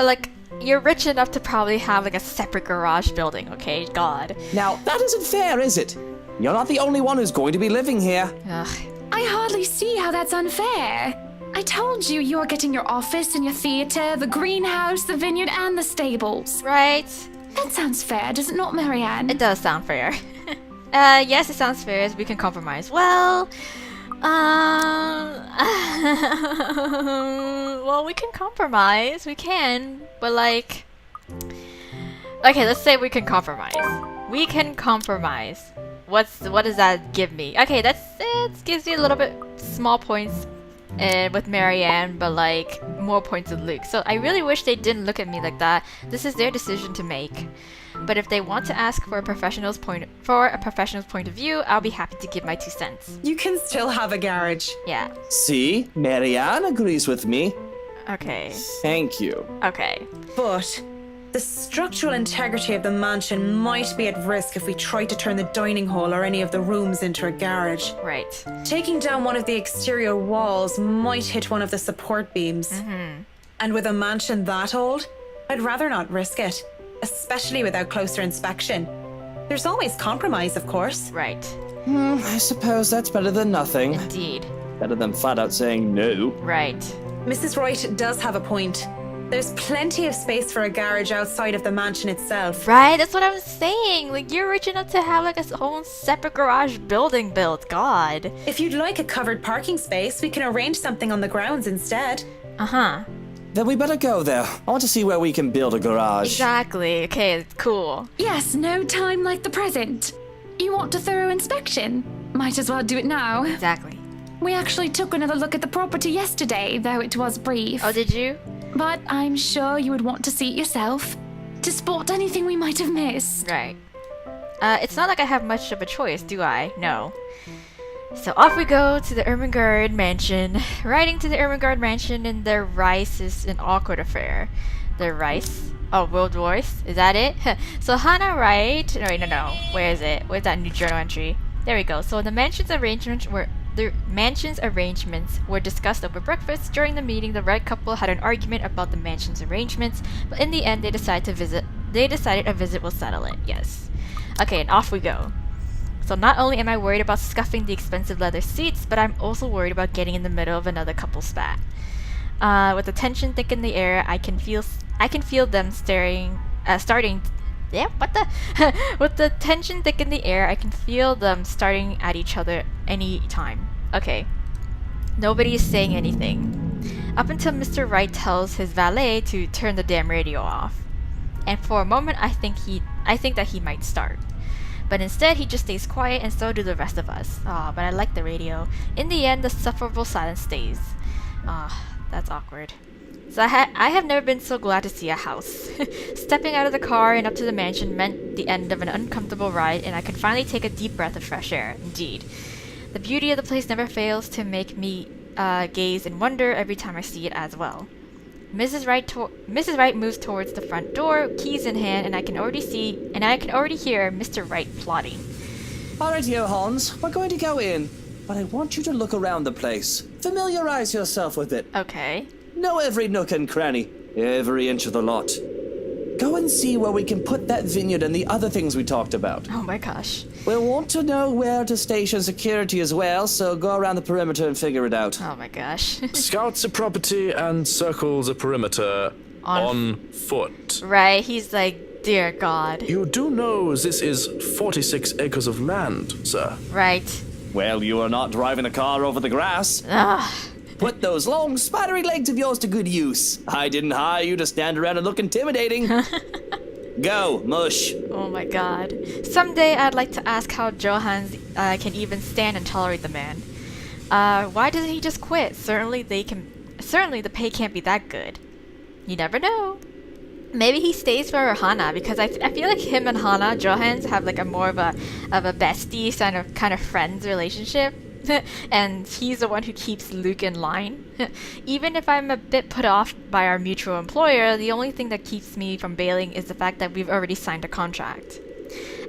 you're rich enough to probably have like a separate garage building, okay? God. Now, that isn't fair, is it? You're not the only one who's going to be living here. Ugh. I hardly see how that's unfair. I told you you're getting your office and your theater, the greenhouse, the vineyard, and the stables. Right? That sounds fair, does it not, Marianne? It does sound fair. Yes, it sounds fair as we can compromise. Well, Well, we can compromise. We can, but like, okay, let's say we can compromise. We can compromise. What does that give me? Okay, it gives you a little bit small points with Marianne, but like more points with Luke. So I really wish they didn't look at me like that. This is their decision to make. But if they want to ask for a professional's point of view, I'll be happy to give my 2 cents. You can still have a garage. Yeah. See? Marianne agrees with me. Okay. Thank you. Okay. But the structural integrity of the mansion might be at risk if we try to turn the dining hall or any of the rooms into a garage. Right. Taking down one of the exterior walls might hit one of the support beams. And with a mansion that old, I'd rather not risk it, especially without closer inspection. There's always compromise, of course. Right. I suppose that's better than nothing. Indeed. Better than flat out saying no. Right. Mrs. Wright does have a point. There's plenty of space for a garage outside of the mansion itself. Right, that's what I was saying. Like, you're rich enough to have like a whole separate garage building built. God. If you'd like a covered parking space, we can arrange something on the grounds instead. Uh-huh. Then we better go there. I want to see where we can build a garage. Exactly. Okay, cool. Yes, no time like the present. You want a thorough inspection? Might as well do it now. Exactly. We actually took another look at the property yesterday, though it was brief. Oh, did you? But I'm sure you would want to see it yourself, to spot anything we might have missed. Right. It's not like I have much of a choice, do I? No. So off we go to the Ermengarde mansion. Riding to the Ermengarde mansion in their rice is an awkward affair. Their rice? Oh, World Royce? Is that it? So Hannah Wright... No, wait, no. Where is it? Where's that new journal entry? There we go. So the mansion's arrangements were discussed over breakfast. During the meeting, the Wright couple had an argument about the mansion's arrangements, but in the end, they decided a visit will settle it. Yes. Okay, and off we go. So not only am I worried about scuffing the expensive leather seats, but I'm also worried about getting in the middle of another couple spat. With the tension thick in the air, I can feel them starting. Yeah, what the? With the tension thick in the air, I can feel them starting at each other any time. Okay. Nobody is saying anything. Up until Mr. Wright tells his valet to turn the damn radio off. And for a moment, I think that he might start. But instead, he just stays quiet, and so do the rest of us. Ah, but I like the radio. In the end, the sufferable silence stays. Ah, that's awkward. So I have never been so glad to see a house. Stepping out of the car and up to the mansion meant the end of an uncomfortable ride, and I could finally take a deep breath of fresh air. Indeed. The beauty of the place never fails to make me gaze in wonder every time I see it as well. Mrs. Wright moves towards the front door, keys in hand, and I can already hear Mr. Wright plotting. All right, Hans, we're going to go in, but I want you to look around the place. Familiarize yourself with it. Okay. Know every nook and cranny, every inch of the lot. Go and see where we can put that vineyard and the other things we talked about. Oh my gosh. We'll want to know where to station security as well, so go around the perimeter and figure it out. Oh my gosh. Scout the property and circle the perimeter on foot. Right, he's like, dear God. You do know this is 46 acres of land, sir. Right. Well, you are not driving a car over the grass. Ugh. Put those long, spidery legs of yours to good use. I didn't hire you to stand around and look intimidating. Go, mush. Oh my God. Someday I'd like to ask how Johannes can even stand and tolerate the man. Why doesn't he just quit? Certainly the pay can't be that good. You never know. Maybe he stays for Hannah, because I feel like him and Hannah, Johannes, have like a more of a bestie kind of friends relationship. And he's the one who keeps Luke in line. Even if I'm a bit put off by our mutual employer, the only thing that keeps me from bailing is the fact that we've already signed a contract.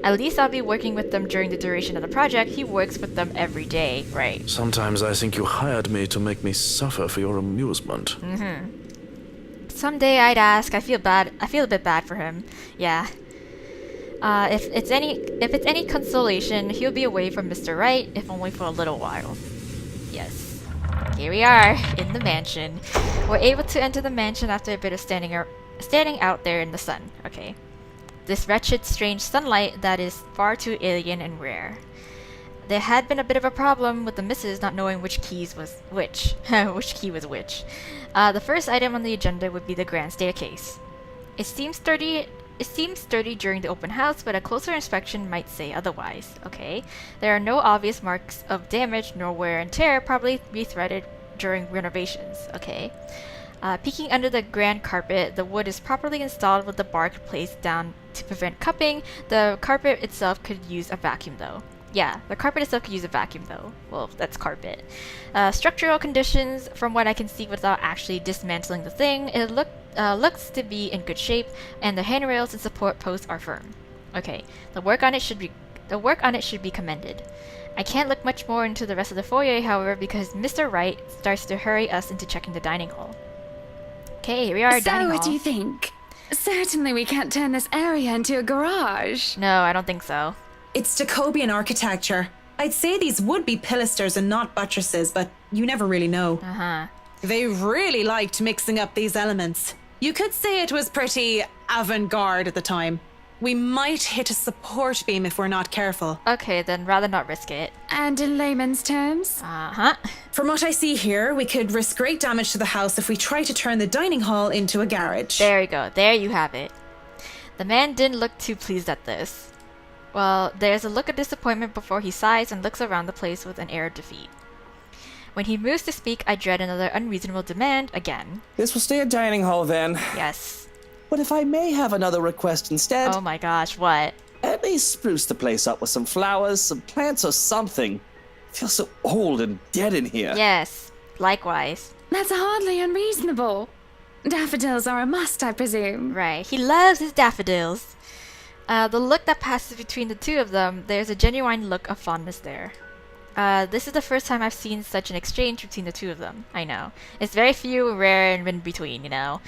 At least I'll be working with them during the duration of the project. He works with them every day, right? Sometimes I think you hired me to make me suffer for your amusement. Someday I'd ask. I feel a bit bad for him. Yeah. If it's any consolation, he'll be away from Mr. Wright, if only for a little while. Yes. Here we are, in the mansion. We're able to enter the mansion after a bit of standing out there in the sun. Okay. This wretched, strange sunlight that is far too alien and rare. there had been a bit of a problem with the missus not knowing which keys was which. Which key was which. The first item on the agenda would be the grand staircase. It seems sturdy during the open house, but a closer inspection might say otherwise. Okay. There are no obvious marks of damage nor wear and tear, probably rethreaded during renovations. Okay. Peeking under the grand carpet, the wood is properly installed with the bark placed down to prevent cupping. The carpet itself could use a vacuum though. Yeah, the carpet itself could use a vacuum though. Well, that's carpet. Structural conditions, from what I can see without actually dismantling the thing, it looks to be in good shape, and the handrails and support posts are firm. Okay, the work on it should be commended. I can't look much more into the rest of the foyer, however, because Mr. Wright starts to hurry us into checking the dining hall. Okay, here we are, dining hall. So, what do you think? Certainly we can't turn this area into a garage. No, I don't think so. It's Jacobean architecture. I'd say these would be pilasters and not buttresses, but you never really know. Uh-huh. They really liked mixing up these elements. You could say it was pretty avant-garde at the time. We might hit a support beam if we're not careful. Okay, then rather not risk it. And in layman's terms? Uh-huh. From what I see here, we could risk great damage to the house if we try to turn the dining hall into a garage. There you go. There you have it. The man didn't look too pleased at this. Well, there's a look of disappointment before he sighs and looks around the place with an air of defeat. When he moves to speak, I dread another unreasonable demand again. This will stay a dining hall then. Yes. But if I may have another request instead, Oh my gosh, what? at least spruce the place up with some flowers, some plants, or something. It feels so old and dead in here. Yes, likewise. That's hardly unreasonable. Daffodils are a must, I presume. Right, he loves his daffodils. The look that passes between the two of them, there's a genuine look of fondness there. This is the first time I've seen such an exchange between the two of them. I know. It's very few and rare and in between, you know.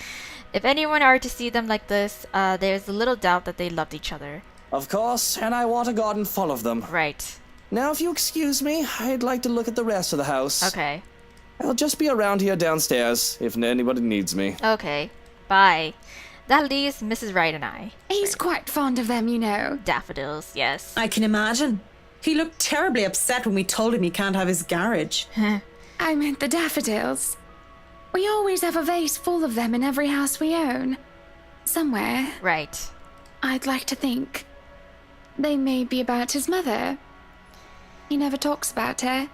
If anyone are to see them like this, there's a little doubt that they loved each other. Of course, and I want a garden full of them. Right. Now, if you excuse me, I'd like to look at the rest of the house. Okay. I'll just be around here downstairs, if anybody needs me. Okay. Bye. That leaves Mrs. Wright and I. He's quite fond of them, you know. Daffodils, yes. I can imagine. He looked terribly upset when we told him he can't have his garage. I meant the daffodils. We always have a vase full of them in every house we own. Somewhere, Right. I'd like to think. They may be about his mother. He never talks about her.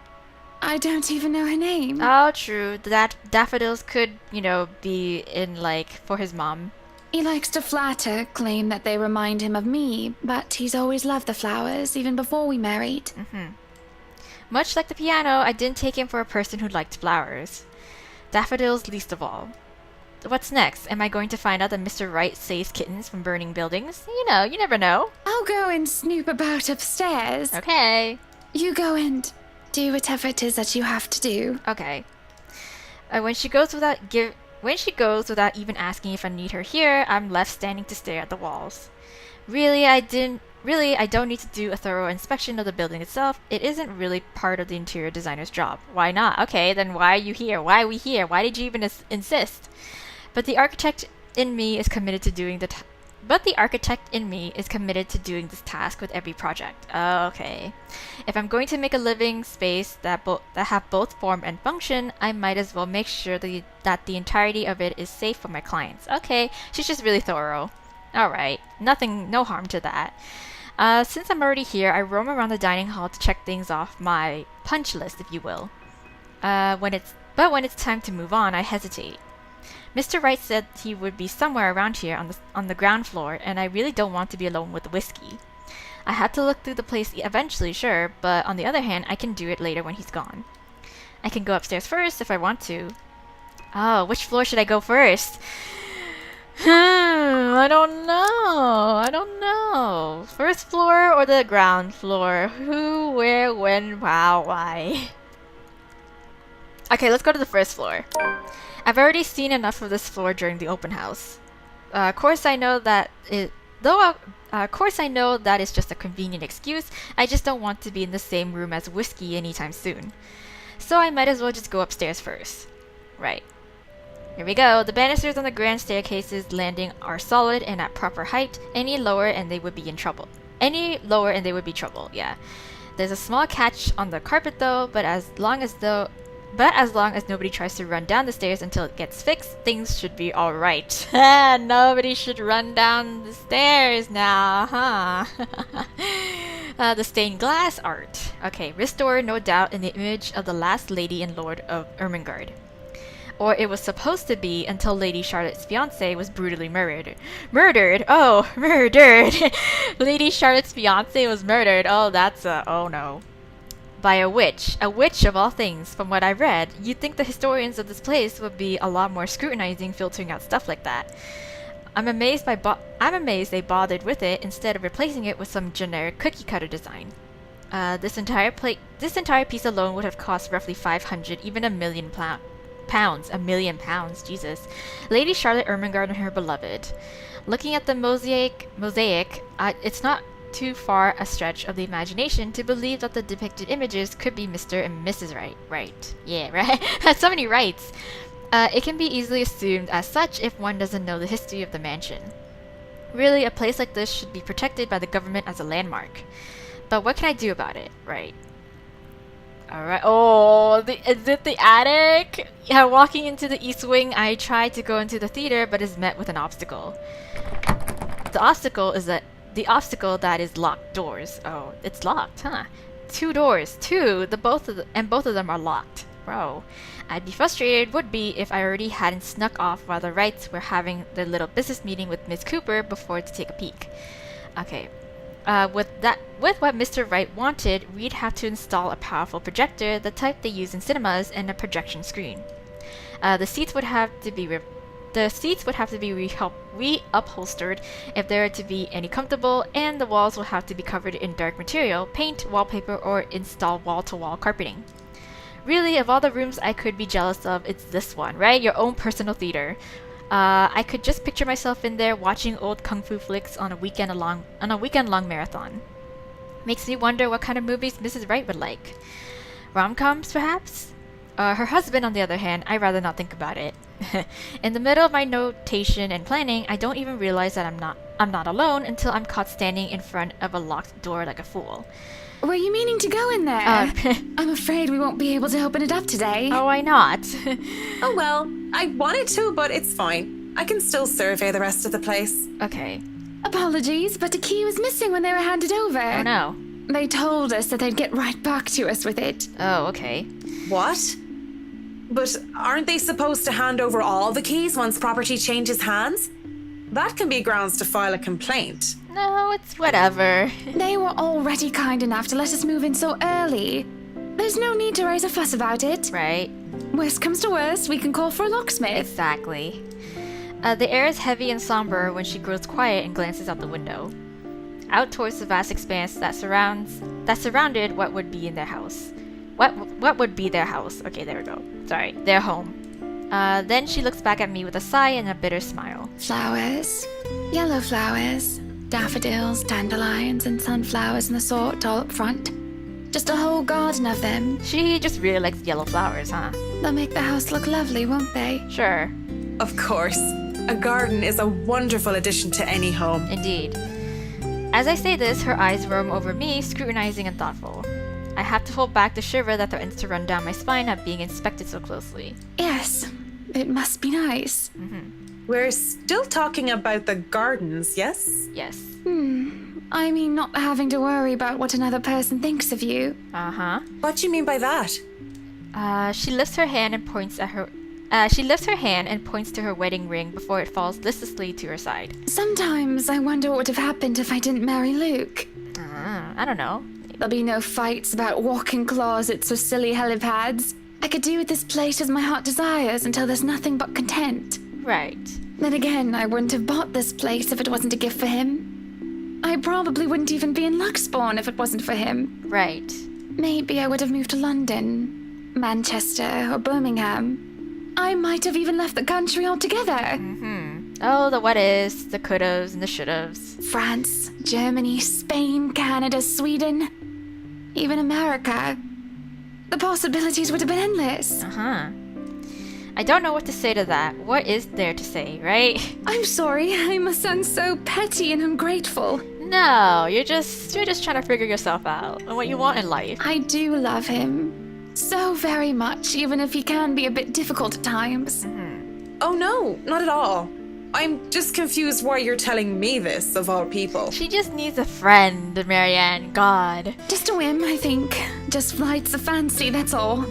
I don't even know her name. Oh, true. That daffodils could, be in, for his mom. He likes to flatter, claim that they remind him of me, but he's always loved the flowers, even before we married. Much like the piano, I didn't take him for a person who liked flowers. Daffodils least of all. What's next? Am I going to find out that Mr. Wright saves kittens from burning buildings? You never know. I'll go and snoop about upstairs. Okay. You go and do whatever it is that you have to do. Okay. When she goes without even asking if I need her here, I'm left standing to stare at the walls. Really, I don't need to do a thorough inspection of the building itself. It isn't really part of the interior designer's job. Why not? Okay, then why are you here? Why are we here? Why did you even insist? But the architect in me is committed to doing this task with every project. Okay. If I'm going to make a living space that have both form and function, I might as well make sure that the entirety of it is safe for my clients. Okay, she's just really thorough. Alright, no harm to that. Since I'm already here, I roam around the dining hall to check things off my punch list, if you will. When it's time to move on, I hesitate. Mr. Wright said he would be somewhere around here on the ground floor, and I really don't want to be alone with the whiskey. I had to look through the place eventually, sure, but on the other hand, I can do it later when he's gone. I can go upstairs first if I want to. Oh, which floor should I go first? I don't know. First floor or the ground floor? Who, where, when, how, why? Okay, let's go to the first floor. I've already seen enough of this floor during the open house. Of course I know that is just a convenient excuse. I just don't want to be in the same room as Whiskey anytime soon. So I might as well just go upstairs first. Right. Here we go. The banisters on the grand staircase's landing are solid and at proper height. Any lower and they would be trouble, yeah. There's a small catch on the carpet though, but as long as nobody tries to run down the stairs until it gets fixed, things should be alright. Nobody should run down the stairs now, huh? The stained glass art. Okay, restored no doubt in the image of the last lady and lord of Ermengarde. Or it was supposed to be until Lady Charlotte's fiancé was brutally murdered. Murdered? Oh, murdered! Lady Charlotte's fiancé was murdered. Oh, oh no. By a witch. A witch of all things. From what I read, you'd think the historians of this place would be a lot more scrutinizing, filtering out stuff like that. I'm amazed they bothered with it instead of replacing it with some generic cookie cutter design. This entire piece alone would have cost roughly 500, even £1 million. £1 million, Jesus. Lady Charlotte Ermengarde and her beloved. Looking at the mosaic, it's not too far a stretch of the imagination to believe that the depicted images could be Mr. and Mrs. Wright. Right. Yeah, right? That's so many rights. It can be easily assumed as such if one doesn't know the history of the mansion. Really, a place like this should be protected by the government as a landmark. But what can I do about it, right? Alright. Oh, is it the attic? Yeah, walking into the east wing, I tried to go into the theater, but is met with an obstacle. The obstacle that is locked doors. Oh, it's locked, huh? 2 doors. 2. Both of them are locked. Bro. I'd be frustrated, would be, if I already hadn't snuck off while the Wrights were having their little business meeting with Miss Cooper before to take a peek. Okay. With what Mr. Wright wanted, we'd have to install a powerful projector, the type they use in cinemas, and a projection screen. The seats would have to be reupholstered if they are to be any comfortable, and the walls will have to be covered in dark material, paint, wallpaper, or install wall-to-wall carpeting. Really, of all the rooms I could be jealous of, it's this one, right? Your own personal theater. I could just picture myself in there watching old kung fu flicks on a weekend-long marathon. Makes me wonder what kind of movies Mrs. Wright would like. Rom-coms, perhaps? Her husband, on the other hand, I'd rather not think about it. In the middle of my notation and planning, I don't even realize that I'm not alone until I'm caught standing in front of a locked door like a fool. Were you meaning to go in there? I'm afraid we won't be able to open it up today. Oh, why not? Oh well, I wanted to, but it's fine. I can still survey the rest of the place. Okay. Apologies, but a key was missing when they were handed over. Oh no. They told us that they'd get right back to us with it. Oh, okay. What? But aren't they supposed to hand over all the keys once property changes hands? That can be grounds to file a complaint. No, it's whatever. They were already kind enough to let us move in so early. There's no need to raise a fuss about it. Right. Worst comes to worst, we can call for a locksmith. Exactly. The air is heavy and somber when she grows quiet and glances out the window. Out towards the vast expanse that surrounded what would be in their house. What would be their house? Okay, there we go. Sorry, their home. Then she looks back at me with a sigh and a bitter smile. Flowers. Yellow flowers. Daffodils, dandelions, and sunflowers and the sort all up front. Just a whole garden of them. She just really likes yellow flowers, huh? They'll make the house look lovely, won't they? Sure. Of course. A garden is a wonderful addition to any home. Indeed. As I say this, her eyes roam over me, scrutinizing and thoughtful. I have to hold back the shiver that threatens to run down my spine at being inspected so closely. Yes, it must be nice. We're still talking about the gardens, yes? Yes. I mean, not having to worry about what another person thinks of you. Uh-huh. What do you mean by that? She lifts her hand and points to her wedding ring before it falls listlessly to her side. Sometimes I wonder what would have happened if I didn't marry Luke. I don't know. There'll be no fights about walk-in closets or silly helipads. I could do with this place as my heart desires until there's nothing but content. Right. Then again, I wouldn't have bought this place if it wasn't a gift for him. I probably wouldn't even be in Luxbourne if it wasn't for him. Right. Maybe I would have moved to London, Manchester, or Birmingham. I might have even left the country altogether. Oh, the what-ifs, the could-haves, and the should-haves. France, Germany, Spain, Canada, Sweden, even America. The possibilities would have been endless. I don't know what to say to that. What is there to say, right? I'm sorry, I must sound so petty and ungrateful. No, you're just trying to figure yourself out and what you want in life. I do love him. So very much, even if he can be a bit difficult at times. Oh no, not at all. I'm just confused why you're telling me this, of all people. She just needs a friend, Marianne. God. Just a whim, I think. Just flights of fancy, that's all.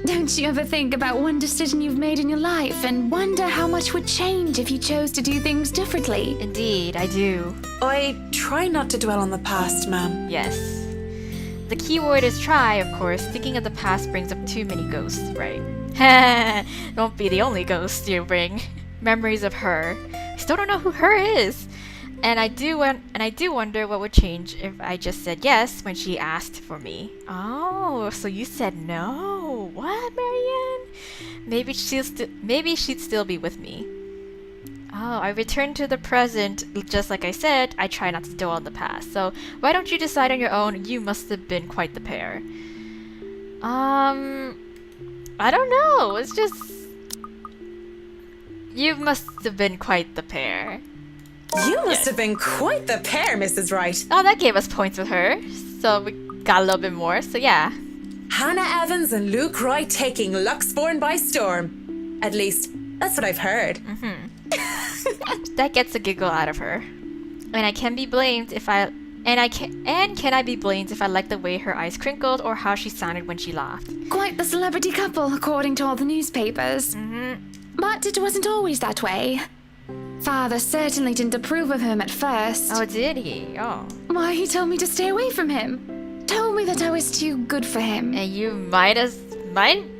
Don't you ever think about one decision you've made in your life and wonder how much would change if you chose to do things differently? Indeed, I do. I try not to dwell on the past, ma'am. Yes. The key word is try, of course. Thinking of the past brings up too many ghosts, right? Don't be the only ghost you bring. Memories of her. I still don't know who her is. And I do wonder what would change if I just said yes when she asked for me. Oh, so you said no. What, Marianne? Maybe she'd still be with me. Oh, I return to the present. Just like I said, I try not to dwell on the past. So why don't you decide on your own? You must have been quite the pair. I don't know. It's just... You must have been quite the pair. You must have been quite the pair, Mrs. Wright. Oh, that gave us points with her. So we got a little bit more. So yeah. Hannah Evans and Luke Wright taking Luxbourne by storm. At least, that's what I've heard. That gets a giggle out of her. And I can be blamed if I... can I be blamed if I like the way her eyes crinkled or how she sounded when she laughed? Quite the celebrity couple, according to all the newspapers. But it wasn't always that way. Father certainly didn't approve of him at first. Oh, did he? Oh. Why, he told me to stay away from him. Told me that I was too good for him. And you might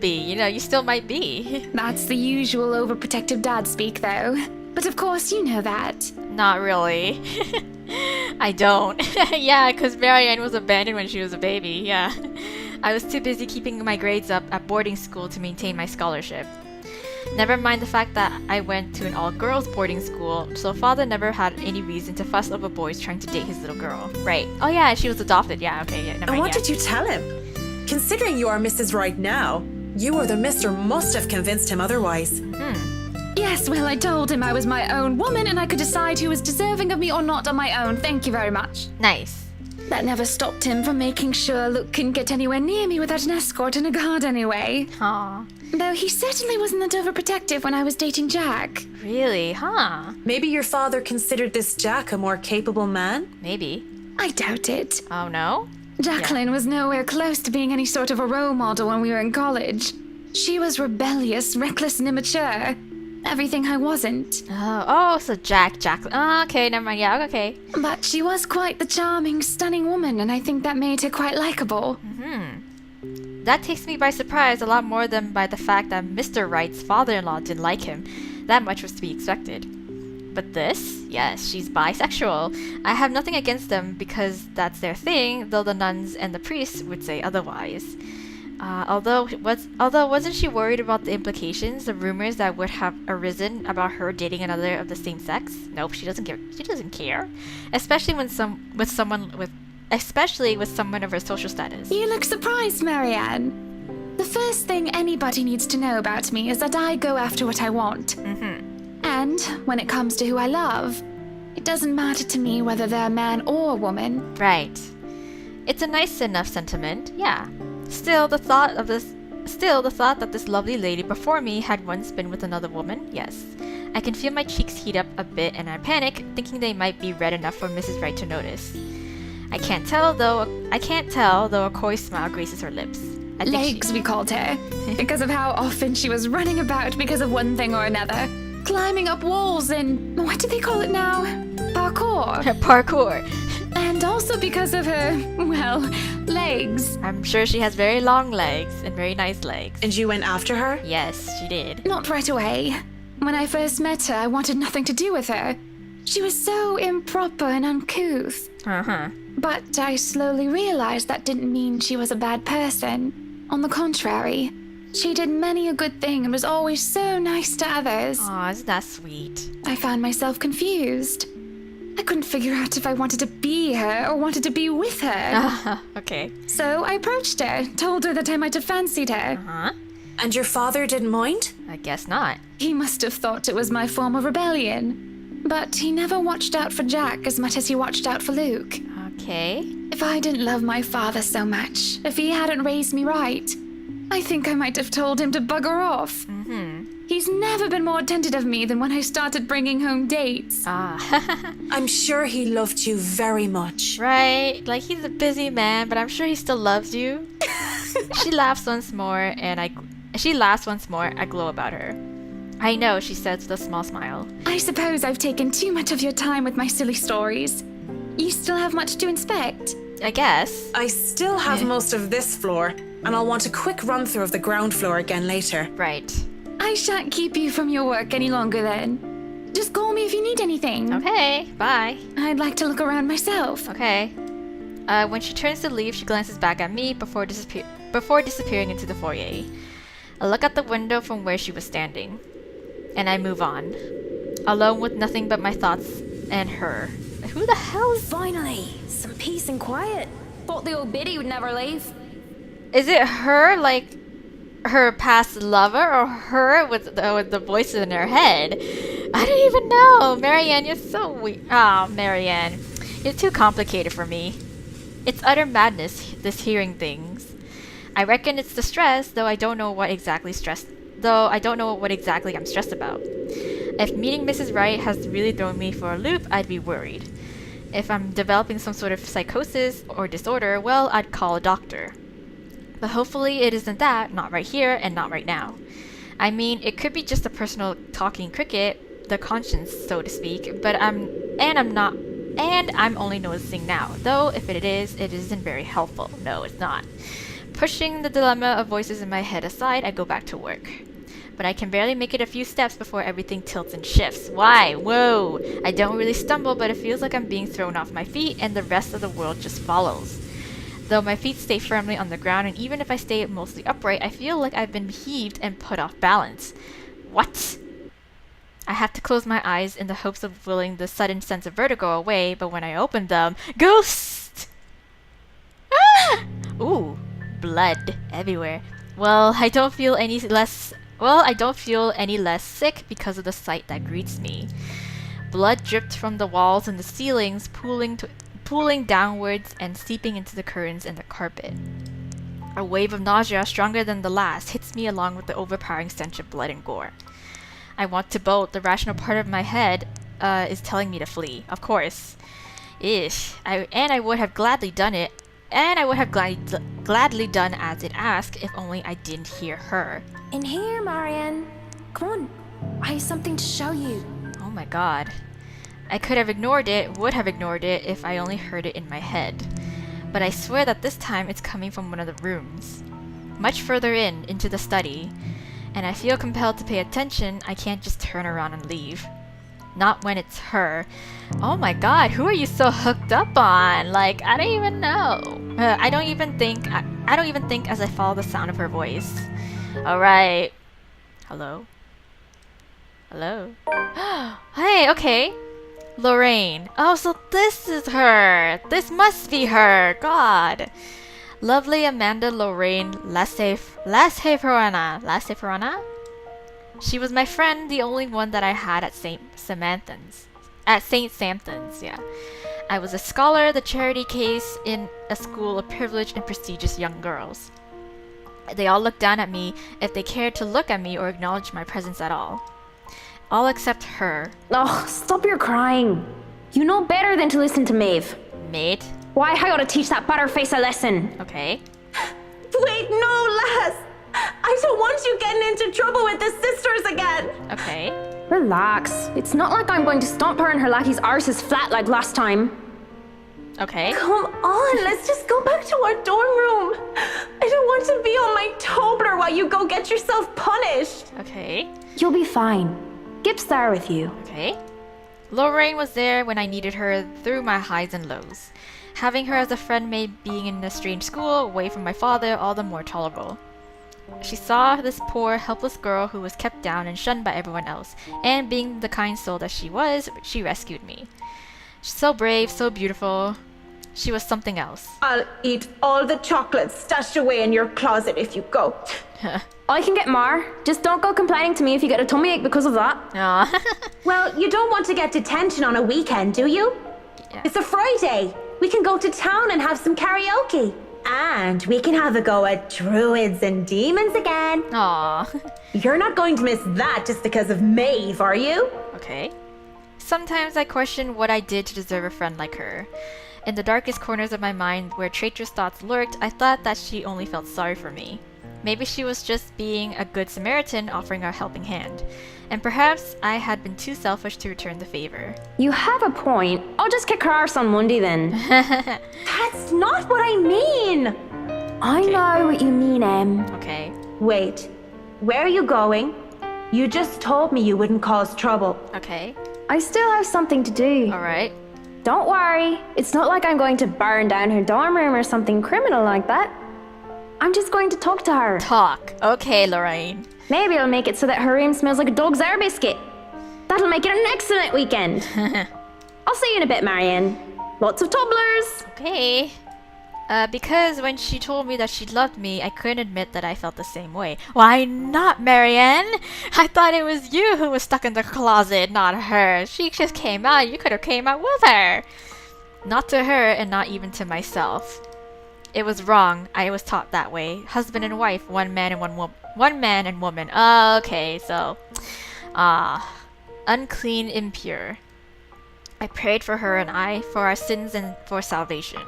be. You know, you still might be. That's the usual overprotective dad speak, though. But of course, you know that. Not really. I don't. Yeah, because Marianne was abandoned when she was a baby. Yeah. I was too busy keeping my grades up at boarding school to maintain my scholarship. Never mind the fact that I went to an all-girls boarding school, so father never had any reason to fuss over boys trying to date his little girl. Right. Oh yeah, she was adopted. Yeah, okay, yeah, never And mind, what yeah. did you tell him? Considering you are Mrs. Wright now, you or the mister must have convinced him otherwise. Yes, well, I told him I was my own woman and I could decide who was deserving of me or not on my own. Thank you very much. Nice. That never stopped him from making sure Luke couldn't get anywhere near me without an escort and a guard anyway. Aw. Though he certainly wasn't that overprotective when I was dating Jack. Really, huh? Maybe your father considered this Jack a more capable man? Maybe. I doubt it. Oh no? Jacqueline was nowhere close to being any sort of a role model when we were in college. She was rebellious, reckless, and immature. Everything I wasn't. Oh, so Jacqueline. Oh, okay, never mind. Yeah, okay. But she was quite the charming, stunning woman, and I think that made her quite likable. That takes me by surprise a lot more than by the fact that Mr. Wright's father-in-law didn't like him. That much was to be expected. But this? Yes, she's bisexual. I have nothing against them because that's their thing, though the nuns and the priests would say otherwise. Although wasn't she worried about the implications, the rumors that would have arisen about her dating another of the same sex? Nope, she doesn't care. She doesn't care, especially with someone of her social status. You look surprised, Marianne. The first thing anybody needs to know about me is that I go after what I want. And when it comes to who I love, it doesn't matter to me whether they're a man or a woman. Right. It's a nice enough sentiment, yeah. Still, the thought that this lovely lady before me had once been with another woman, yes. I can feel my cheeks heat up a bit and I panic, thinking they might be red enough for Mrs. Wright to notice. I can't tell, though a coy smile graces her lips. I think Legs, we called her, because of how often she was running about because of one thing or another. Climbing up walls and, what do they call it now? Parkour. Parkour. And also because of her, well, legs. I'm sure she has very long legs and very nice legs. And you went after her? Yes, she did. Not right away. When I first met her, I wanted nothing to do with her. She was so improper and uncouth. But I slowly realized that didn't mean she was a bad person. On the contrary, she did many a good thing and was always so nice to others. Aw, isn't that sweet? I found myself confused. I couldn't figure out if I wanted to be her or wanted to be with her. Okay. So I approached her, told her that I might have fancied her. And your father didn't mind? I guess not. He must have thought it was my form of rebellion. but he never watched out for Jack as much as he watched out for Luke. Okay. If I didn't love my father so much, if he hadn't raised me right, I think I might have told him to bugger off. He's never been more attentive of me than when I started bringing home dates. I'm sure he loved you very much. Right? Like, he's a busy man, but I'm sure he still loves you. She laughs once more, I glow about her. I know, she says with a small smile. I suppose I've taken too much of your time with my silly stories. You still have much to inspect. I guess. I still have most of this floor, and I'll want a quick run through of the ground floor again later. Right. I shan't keep you from your work any longer then. Just call me if you need anything. Okay, bye. I'd like to look around myself. Okay. When she turns to leave, she glances back at me before disappearing into the foyer. I look out the window from where she was standing, and I move on, alone with nothing but my thoughts and her. Who the hell is... Finally, some peace and quiet. Thought the old biddy would never leave. Is it her, like, her past lover, or her with the voices in her head? I don't even know. Marianne, you're so weird. Oh, Marianne, you're too complicated for me. It's utter madness, this hearing things. I reckon it's the stress, though I don't know what exactly I'm stressed about. If meeting Mrs. Wright has really thrown me for a loop, I'd be worried. If I'm developing some sort of psychosis or disorder, well, I'd call a doctor. But hopefully it isn't that, not right here and not right now. I mean, it could be just a personal talking cricket, the conscience, so to speak, but I'm only noticing now. Though, if it isn't very helpful. No, it's not. Pushing the dilemma of voices in my head aside, I go back to work. But I can barely make it a few steps before everything tilts and shifts. Why? Whoa! I don't really stumble, but it feels like I'm being thrown off my feet and the rest of the world just follows. Though my feet stay firmly on the ground, and even if I stay mostly upright, I feel like I've been heaved and put off balance. What? I have to close my eyes in the hopes of willing the sudden sense of vertigo away, but when I open them, ghost! Ah! Ooh, blood everywhere. Well, I don't feel any less sick because of the sight that greets me. Blood dripped from the walls and the ceilings, pooling downwards and seeping into the curtains and the carpet. A wave of nausea, stronger than the last, hits me along with the overpowering stench of blood and gore. I want to bolt. The rational part of my head is telling me to flee. Of course. Ish. I would have gladly done it. And I would have gladly done as it asked if only I didn't hear her. In here, Marianne. Come on. I have something to show you. Oh my god. I would have ignored it if I only heard it in my head. But I swear that this time it's coming from one of the rooms. Much further into the study. And I feel compelled to pay attention. I can't just turn around and leave. Not when it's her. Oh my god, who are you so hooked up on? Like, I don't even know. I don't even think as I follow the sound of her voice. Alright. Hello? Hello? Hey, okay. Lorraine. Oh, so this is her. This must be her. God. Lovely Amanda Lorraine Laseferana. She was my friend, the only one that I had at St. Samanthan's, yeah. I was a scholar, the charity case in a school of privileged and prestigious young girls. They all looked down at me if they cared to look at me or acknowledge my presence at all. All except her. Oh, stop your crying. You know better than to listen to Maeve. Mate? Why, I gotta teach that butterface a lesson. Okay. Wait, no, lass! I don't want you getting into trouble with the sisters again! Okay. Relax. It's not like I'm going to stomp her and her lackey's arses flat like last time. Okay. Come on, let's just go back to our dorm room. I don't want to be on my Tobler while you go get yourself punished. Okay. You'll be fine. Gip's there with you. Okay. Lorraine was there when I needed her through my highs and lows. Having her as a friend made being in a strange school, away from my father, all the more tolerable. She saw this poor, helpless girl who was kept down and shunned by everyone else, and being the kind soul that she was, she rescued me. So brave, so beautiful. She was something else. I'll eat all the chocolates stashed away in your closet if you go. I can get more. Just don't go complaining to me if you get a tummy ache because of that. Aw. Well, you don't want to get detention on a weekend, do you? Yeah. It's a Friday. We can go to town and have some karaoke. And we can have a go at druids and demons again. Aw. You're not going to miss that just because of Maeve, are you? Okay. Sometimes I question what I did to deserve a friend like her. In the darkest corners of my mind, where traitorous thoughts lurked, I thought that she only felt sorry for me. Maybe she was just being a good Samaritan offering a helping hand. And perhaps I had been too selfish to return the favor. You have a point. I'll just kick her arse on Monday then. That's not what I mean. I know what you mean, Em. Okay. Wait, where are you going? You just told me you wouldn't cause trouble. Okay. I still have something to do. Alright. Don't worry. It's not like I'm going to burn down her dorm room or something criminal like that. I'm just going to talk to her. Talk. Okay, Lorraine. Maybe it'll make it so that her room smells like a dog's air biscuit. That'll make it an excellent weekend. I'll see you in a bit, Marianne. Lots of tumblers. Okay. Because when she told me that she loved me, I couldn't admit that I felt the same way. Why not, Marianne? I thought it was you who was stuck in the closet, not her. She just came out. You could have came out with her. Not to her, and not even to myself. It was wrong. I was taught that way. Husband and wife, one man and woman. Okay, so, unclean, impure. I prayed for her and I, for our sins and for salvation.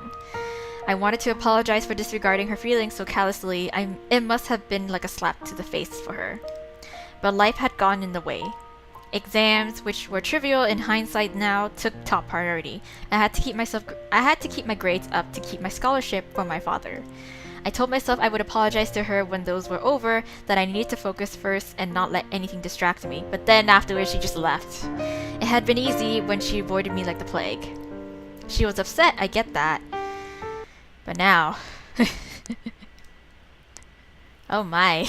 I wanted to apologize for disregarding her feelings so callously. It must have been like a slap to the face for her. But life had gone in the way. Exams, which were trivial in hindsight now, took top priority. I had to keep my grades up to keep my scholarship for my father. I told myself I would apologize to her when those were over, that I needed to focus first and not let anything distract me. But then afterwards she just left. It had been easy when she avoided me like the plague. She was upset, I get that. But now... oh my.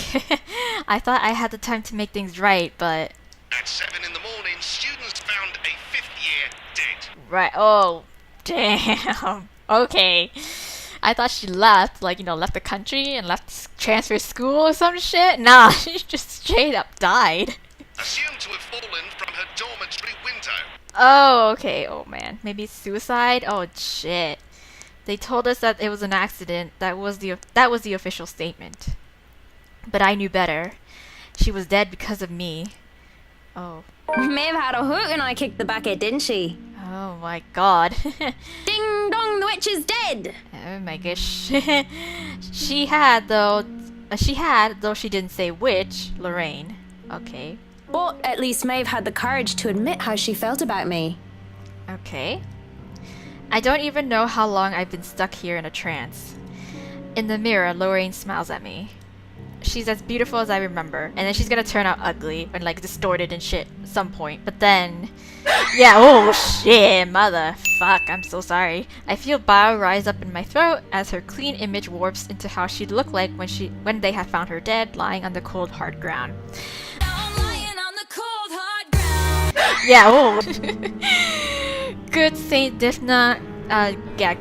I thought I had the time to make things right, but... At 7 in the morning, students found a 5th year dead. Right, oh, damn. Okay. I thought she left, like, left the country and transfer school or some shit. Nah, she just straight up died. Assumed to have fallen from her dormitory window. Oh, okay. Oh, man. Maybe suicide? Oh, shit. They told us that it was an accident. That was the official statement. But I knew better. She was dead because of me. Oh. Maeve had a hoot and I kicked the bucket, didn't she? Oh my god. Ding dong, the witch is dead! Oh my gosh. She had, though she didn't say which, Lorraine. Okay. But at least Maeve had the courage to admit how she felt about me. Okay. I don't even know how long I've been stuck here in a trance. In the mirror, Lorraine smiles at me. She's as beautiful as I remember, and then she's gonna turn out ugly and like distorted and shit at some point. But then, yeah, oh shit, mother, fuck, I'm so sorry. I feel bile rise up in my throat as her clean image warps into how she'd look like when they had found her dead, lying on the cold hard ground. Yeah, oh. Good Saint Difna,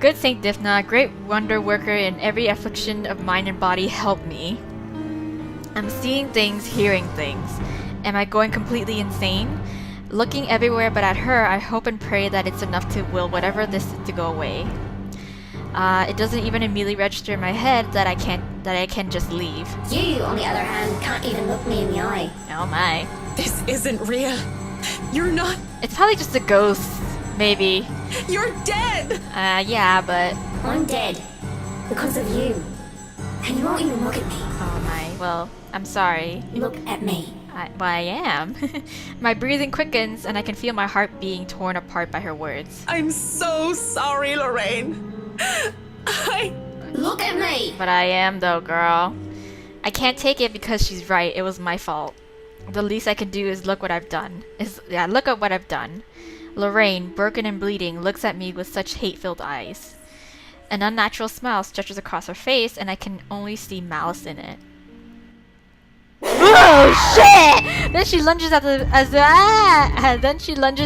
good Saint Difna, great wonder worker in every affliction of mind and body, help me. I'm seeing things, hearing things. Am I going completely insane? Looking everywhere but at her, I hope and pray that it's enough to will whatever this to go away. It doesn't even immediately register in my head that I can just leave. You, on the other hand, can't even look me in the eye. Oh my. This isn't real. You're not. It's probably just a ghost, maybe. You're dead! Yeah, but... I'm dead. Because of you. And you won't even look at me. Oh my, well, I'm sorry. Look at me. I am. My breathing quickens and I can feel my heart being torn apart by her words. I'm so sorry, Lorraine. Look at me! But I am though, girl. I can't take it because she's right. It was my fault. The least I can do is look what I've done. Look at what I've done. Lorraine, broken and bleeding, looks at me with such hate-filled eyes. An unnatural smile stretches across her face, and I can only see malice in it. Oh shit! Then she lunges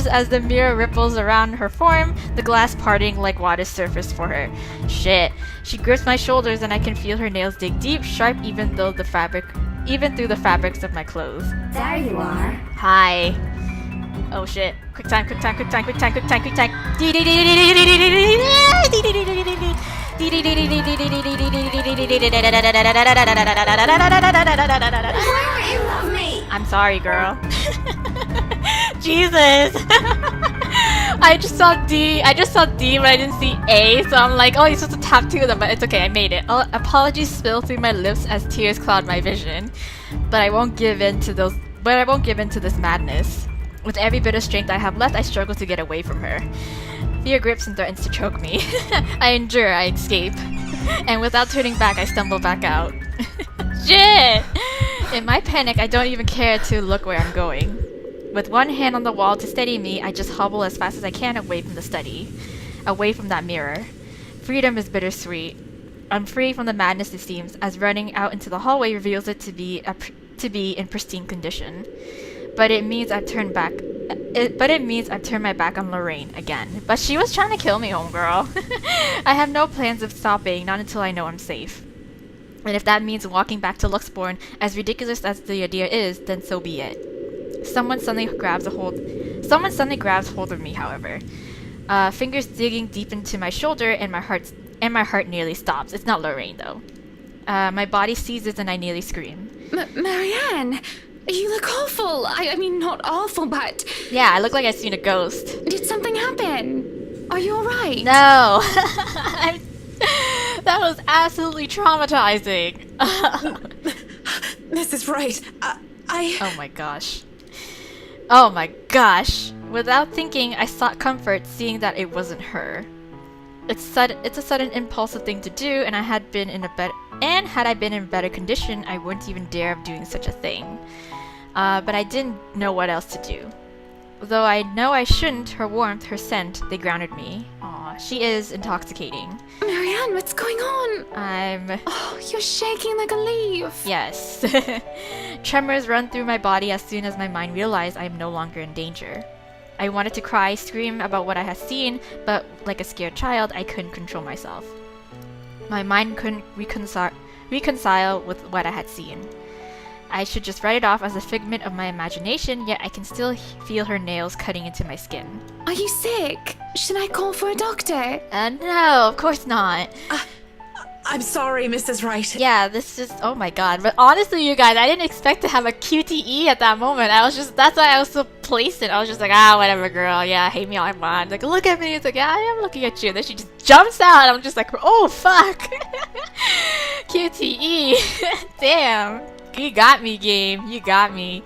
as the mirror ripples around her form, the glass parting like water surfaced for her. Shit. She grips my shoulders and I can feel her nails dig deep, sharp even though the fabric even through the fabrics of my clothes. There you are. Hi. Oh shit. Quick time, quick time, quick time, quick time, quick time, quick time. Why don't you love me? I'm sorry, girl. Jesus. I just saw D, but I didn't see A, so I'm like, oh, you're supposed to tap two of them, but it's okay, I made it. Oh, apologies spill through my lips as tears cloud my vision, but I won't give in to this madness. With every bit of strength I have left, I struggle to get away from her. Fear grips and threatens to choke me. I endure, I escape. And without turning back, I stumble back out. Shit! In my panic, I don't even care to look where I'm going. With one hand on the wall to steady me, I just hobble as fast as I can away from the study. Away from that mirror. Freedom is bittersweet. I'm free from the madness it seems, as running out into the hallway reveals it to be in pristine condition. But it means I've turned my back on Lorraine again. But she was trying to kill me, homegirl. I have no plans of stopping, not until I know I'm safe. And if that means walking back to Luxborn, as ridiculous as the idea is, then so be it. Someone suddenly grabs hold of me, however. Fingers digging deep into my shoulder, and my heart nearly stops. It's not Lorraine, though. My body seizes and I nearly scream. Marianne, you look awful. I mean, not awful, but... Yeah, I look like I've seen a ghost. Did something happen? Are you alright? No. That was absolutely traumatizing. This is right. Oh my gosh. Oh my gosh. Without thinking, I sought comfort seeing that it wasn't her. It's a sudden impulsive thing to do, and had I been in better condition, I wouldn't even dare of doing such a thing. But I didn't know what else to do. Though I know I shouldn't, her warmth, her scent, they grounded me. Aw, she is intoxicating. Marianne, what's going on? Oh, you're shaking like a leaf. Yes. Tremors run through my body as soon as my mind realized I am no longer in danger. I wanted to cry, scream about what I had seen, but like a scared child, I couldn't control myself. My mind couldn't reconcile with what I had seen. I should just write it off as a figment of my imagination, yet I can still feel her nails cutting into my skin. Are you sick? Should I call for a doctor? No, of course not. I'm sorry, Mrs. Wright. Yeah, this just, oh my god. But honestly, you guys, I didn't expect to have a QTE at that moment. That's why I was so placid. I was just like, whatever, girl. Yeah, hate me all I want. Like, look at me. It's like, yeah, I am looking at you. And then she just jumps out. And I'm just like, oh, fuck. QTE. Damn. You got me, game. You got me.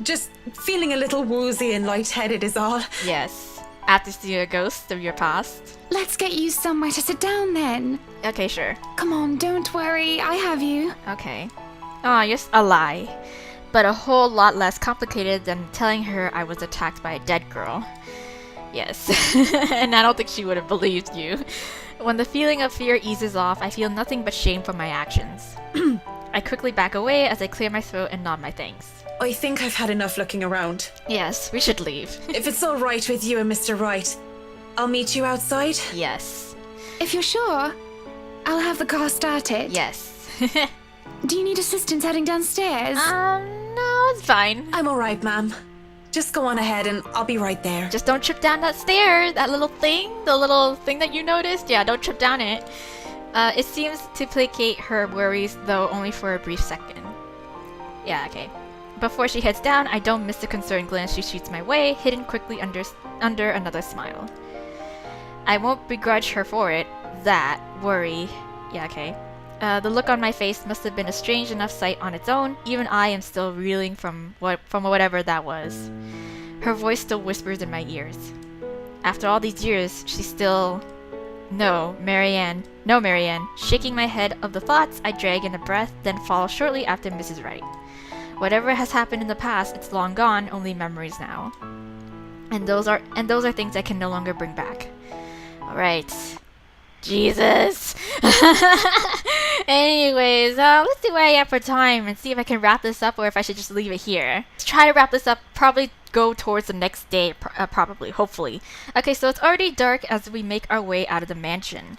Just feeling a little woozy and lightheaded is all. Yes. After seeing a ghost of your past. Let's get you somewhere to sit down then. Okay, sure. Come on, don't worry. I have you. Okay. Oh, just a lie. But a whole lot less complicated than telling her I was attacked by a dead girl. Yes. And I don't think she would have believed you. When the feeling of fear eases off, I feel nothing but shame for my actions. I quickly back away as I clear my throat and nod my thanks. I think I've had enough looking around. Yes, we should leave. If it's all right with you and Mr. Wright, I'll meet you outside. Yes. If you're sure, I'll have the car started. Yes. Do you need assistance heading downstairs? No, it's fine. I'm all right, ma'am. Just go on ahead and I'll be right there. Just don't trip down that stair, the little thing that you noticed. Yeah, don't trip down it. It seems to placate her worries, though only for a brief second. Yeah, okay. Before she heads down, I don't miss the concerned glance she shoots my way, hidden quickly under another smile. I won't begrudge her for it. That worry. Yeah, okay. The look on my face must have been a strange enough sight on its own. Even I am still reeling from whatever that was. Her voice still whispers in my ears. After all these years, she's still... No, Marianne. No, Marianne. Shaking my head of the thoughts, I drag in a breath, then follow shortly after Mrs. Wright. Whatever has happened in the past, it's long gone, only memories now. And those are things I can no longer bring back. Alright. Jesus. Anyways, let's see where I am for time and see if I can wrap this up or if I should just leave it here. Let's try to wrap this up, probably go towards the next day, probably, hopefully. Okay, so it's already dark as we make our way out of the mansion.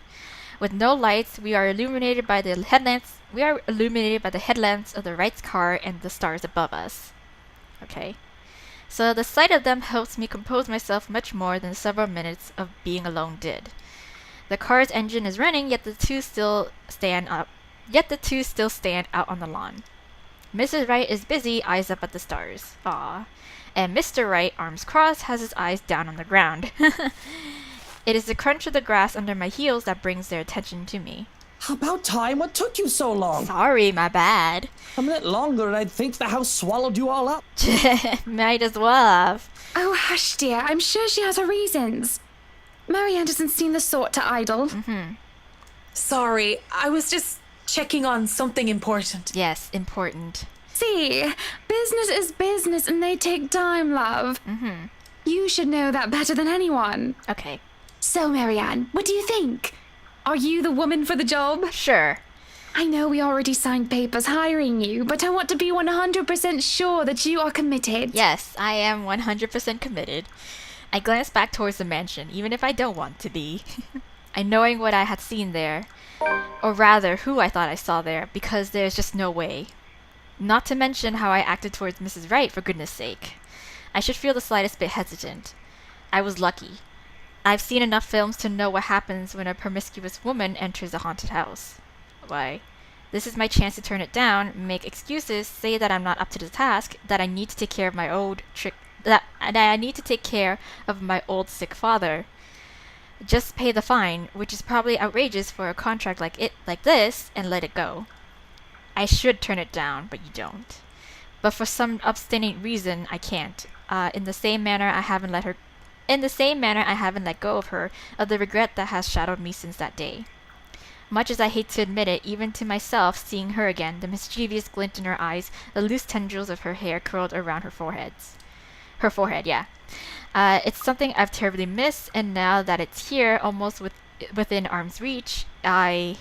With no lights, we are illuminated by the headlamps. We are illuminated by the headlamps of the Wright's car and the stars above us. Okay. So the sight of them helps me compose myself much more than several minutes of being alone did. The car's engine is running, yet the two still stand out on the lawn. Mrs. Wright is busy, eyes up at the stars. Aww. And Mr. Wright, arms crossed, has his eyes down on the ground. It is the crunch of the grass under my heels that brings their attention to me. About time. What took you so long? Sorry, my bad. A minute longer and I'd think the house swallowed you all up. Might as well have. Oh, hush, dear. I'm sure she has her reasons. Marianne doesn't seem the sort to idle. Sorry, I was just checking on something important. Yes, important. See, business is business and they take time, love. You should know that better than anyone. Okay. So, Marianne, what do you think? Are you the woman for the job? Sure. I know we already signed papers hiring you, but I want to be 100% sure that you are committed. Yes, I am 100% committed. I glanced back towards the mansion, even if I don't want to be. I knowing what I had seen there, or rather, who I thought I saw there, because there's just no way. Not to mention how I acted towards Mrs. Wright, for goodness sake. I should feel the slightest bit hesitant. I was lucky. I've seen enough films to know what happens when a promiscuous woman enters a haunted house. Why, this is my chance to turn it down, make excuses, say that I'm not up to the task, that I need to take care of my that I need to take care of my old sick father. Just pay the fine, which is probably outrageous for a contract like this, and let it go. I should turn it down, but you don't. But for some obstinate reason, I can't. In the same manner I haven't let go of her, of the regret that has shadowed me since that day. Much as I hate to admit it, even to myself, seeing her again, the mischievous glint in her eyes, the loose tendrils of her hair curled around her forehead, yeah. It's something I've terribly missed, and now that it's here, almost within arm's reach, my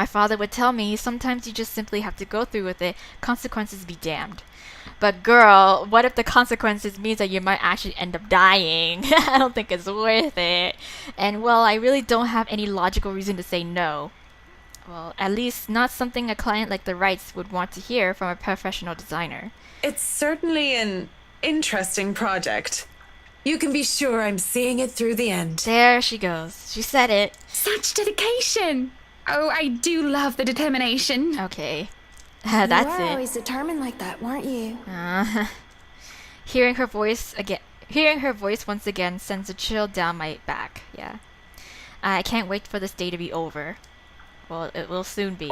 father would tell me, sometimes you just simply have to go through with it, consequences be damned. But girl, what if the consequences means that you might actually end up dying? I don't think it's worth it. And well, I really don't have any logical reason to say no. Well, at least not something a client like the Wrights would want to hear from a professional designer. It's certainly an interesting project. You can be sure I'm seeing it through the end. There she goes. She said it. Such dedication! Oh, I do love the determination. Okay. You That's were it. always determined like that, weren't you? Hearing her voice once again sends a chill down my back. Yeah. I can't wait for this day to be over. Well, it will soon be.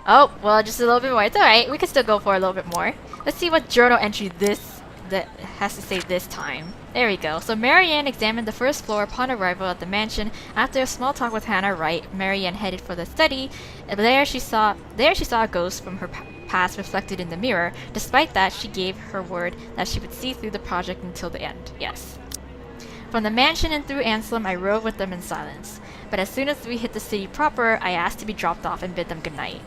Oh, well, just a little bit more. It's alright. We can still go for a little bit more. Let's see what journal entry that has to say this time. There we go. So Marianne examined the first floor upon arrival at the mansion. After a small talk with Hannah Wright, Marianne headed for the study. And there she saw a ghost from her past reflected in the mirror. Despite that, she gave her word that she would see through the project until the end. Yes. From the mansion and through Anselm, I rode with them in silence. But as soon as we hit the city proper, I asked to be dropped off and bid them goodnight.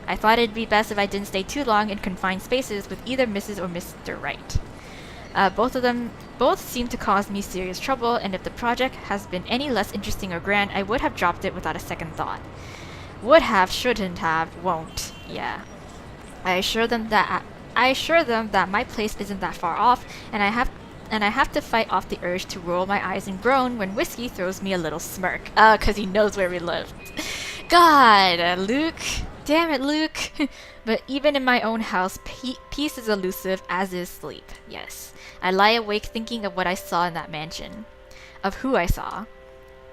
I thought it'd be best if I didn't stay too long in confined spaces with either Mrs. or Mr. Wright. Both seem to cause me serious trouble, and if the project has been any less interesting or grand, I would have dropped it without a second thought. Would have, shouldn't have, won't. Yeah. I assure them that my place isn't that far off, and I have to fight off the urge to roll my eyes and groan when Whiskey throws me a little smirk. 'Cause he knows where we live. God, Luke. Damn it, Luke. But even in my own house, peace is elusive, as is sleep. Yes. I lie awake thinking of what I saw in that mansion. Of who I saw.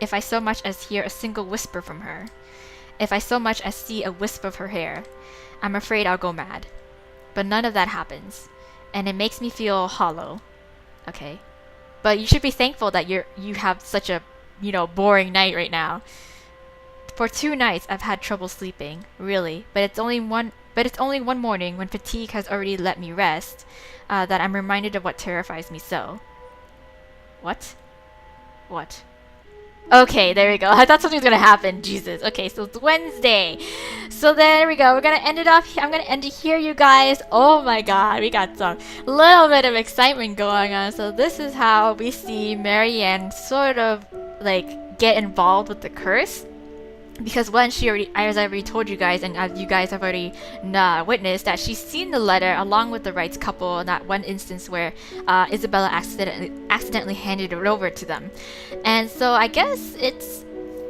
If I so much as hear a single whisper from her. If I so much as see a wisp of her hair. I'm afraid I'll go mad. But none of that happens. And it makes me feel hollow. Okay. But you should be thankful that you have such a, boring night right now. For 2 nights I've had trouble sleeping, really, but it's only one morning when fatigue has already let me rest, that I'm reminded of what terrifies me so. What? What? Okay, there we go. I thought something was gonna happen. Jesus. Okay, so it's Wednesday. So there we go. We're gonna end it off. I'm gonna end it here, you guys. Oh my god, we got some little bit of excitement going on. So this is how we see Marianne sort of like get involved with the curse. because when she already, as I already told you guys, and as you guys have already witnessed, that she's seen the letter along with the Wrights couple in that one instance where Isabella accidentally handed it over to them. And so I guess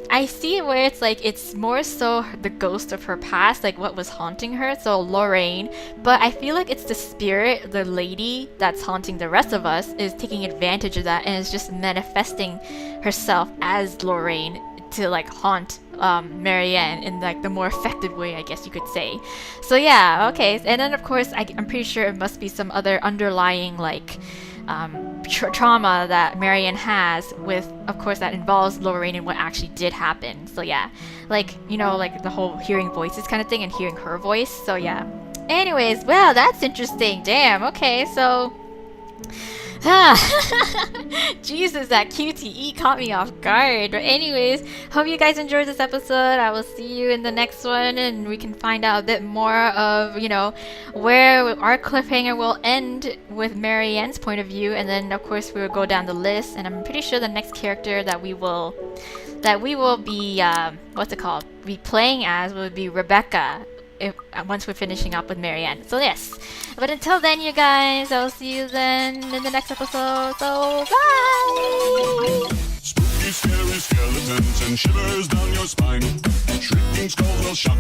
I see it where it's like it's more so the ghost of her past, like what was haunting her, so Lorraine. But I feel like it's the spirit, the lady that's haunting the rest of us, is taking advantage of that and is just manifesting herself as Lorraine to like haunt Marianne in like the more effective way, I guess you could say. So yeah, okay. And then of course I'm pretty sure it must be some other underlying like trauma that Marianne has with, of course, that involves Lorraine and what actually did happen. So yeah, like, you know, like the whole hearing voices kind of thing and hearing her voice. So yeah. Anyways, well, that's interesting. Damn. Okay, so Jesus, that QTE caught me off guard. But anyways, hope you guys enjoyed this episode. I will see you in the next one, and we can find out a bit more of, you know, where our cliffhanger will end with Marianne's point of view, and then of course we will go down the list. And I'm pretty sure the next character that we will be be playing as will be Rebecca. Once we're finishing up with Marianne. So yes. But until then, you guys, I'll see you then in the next episode. So bye! Spooky, scary skeletons and shivers down your spine. Shrieking skulls will shock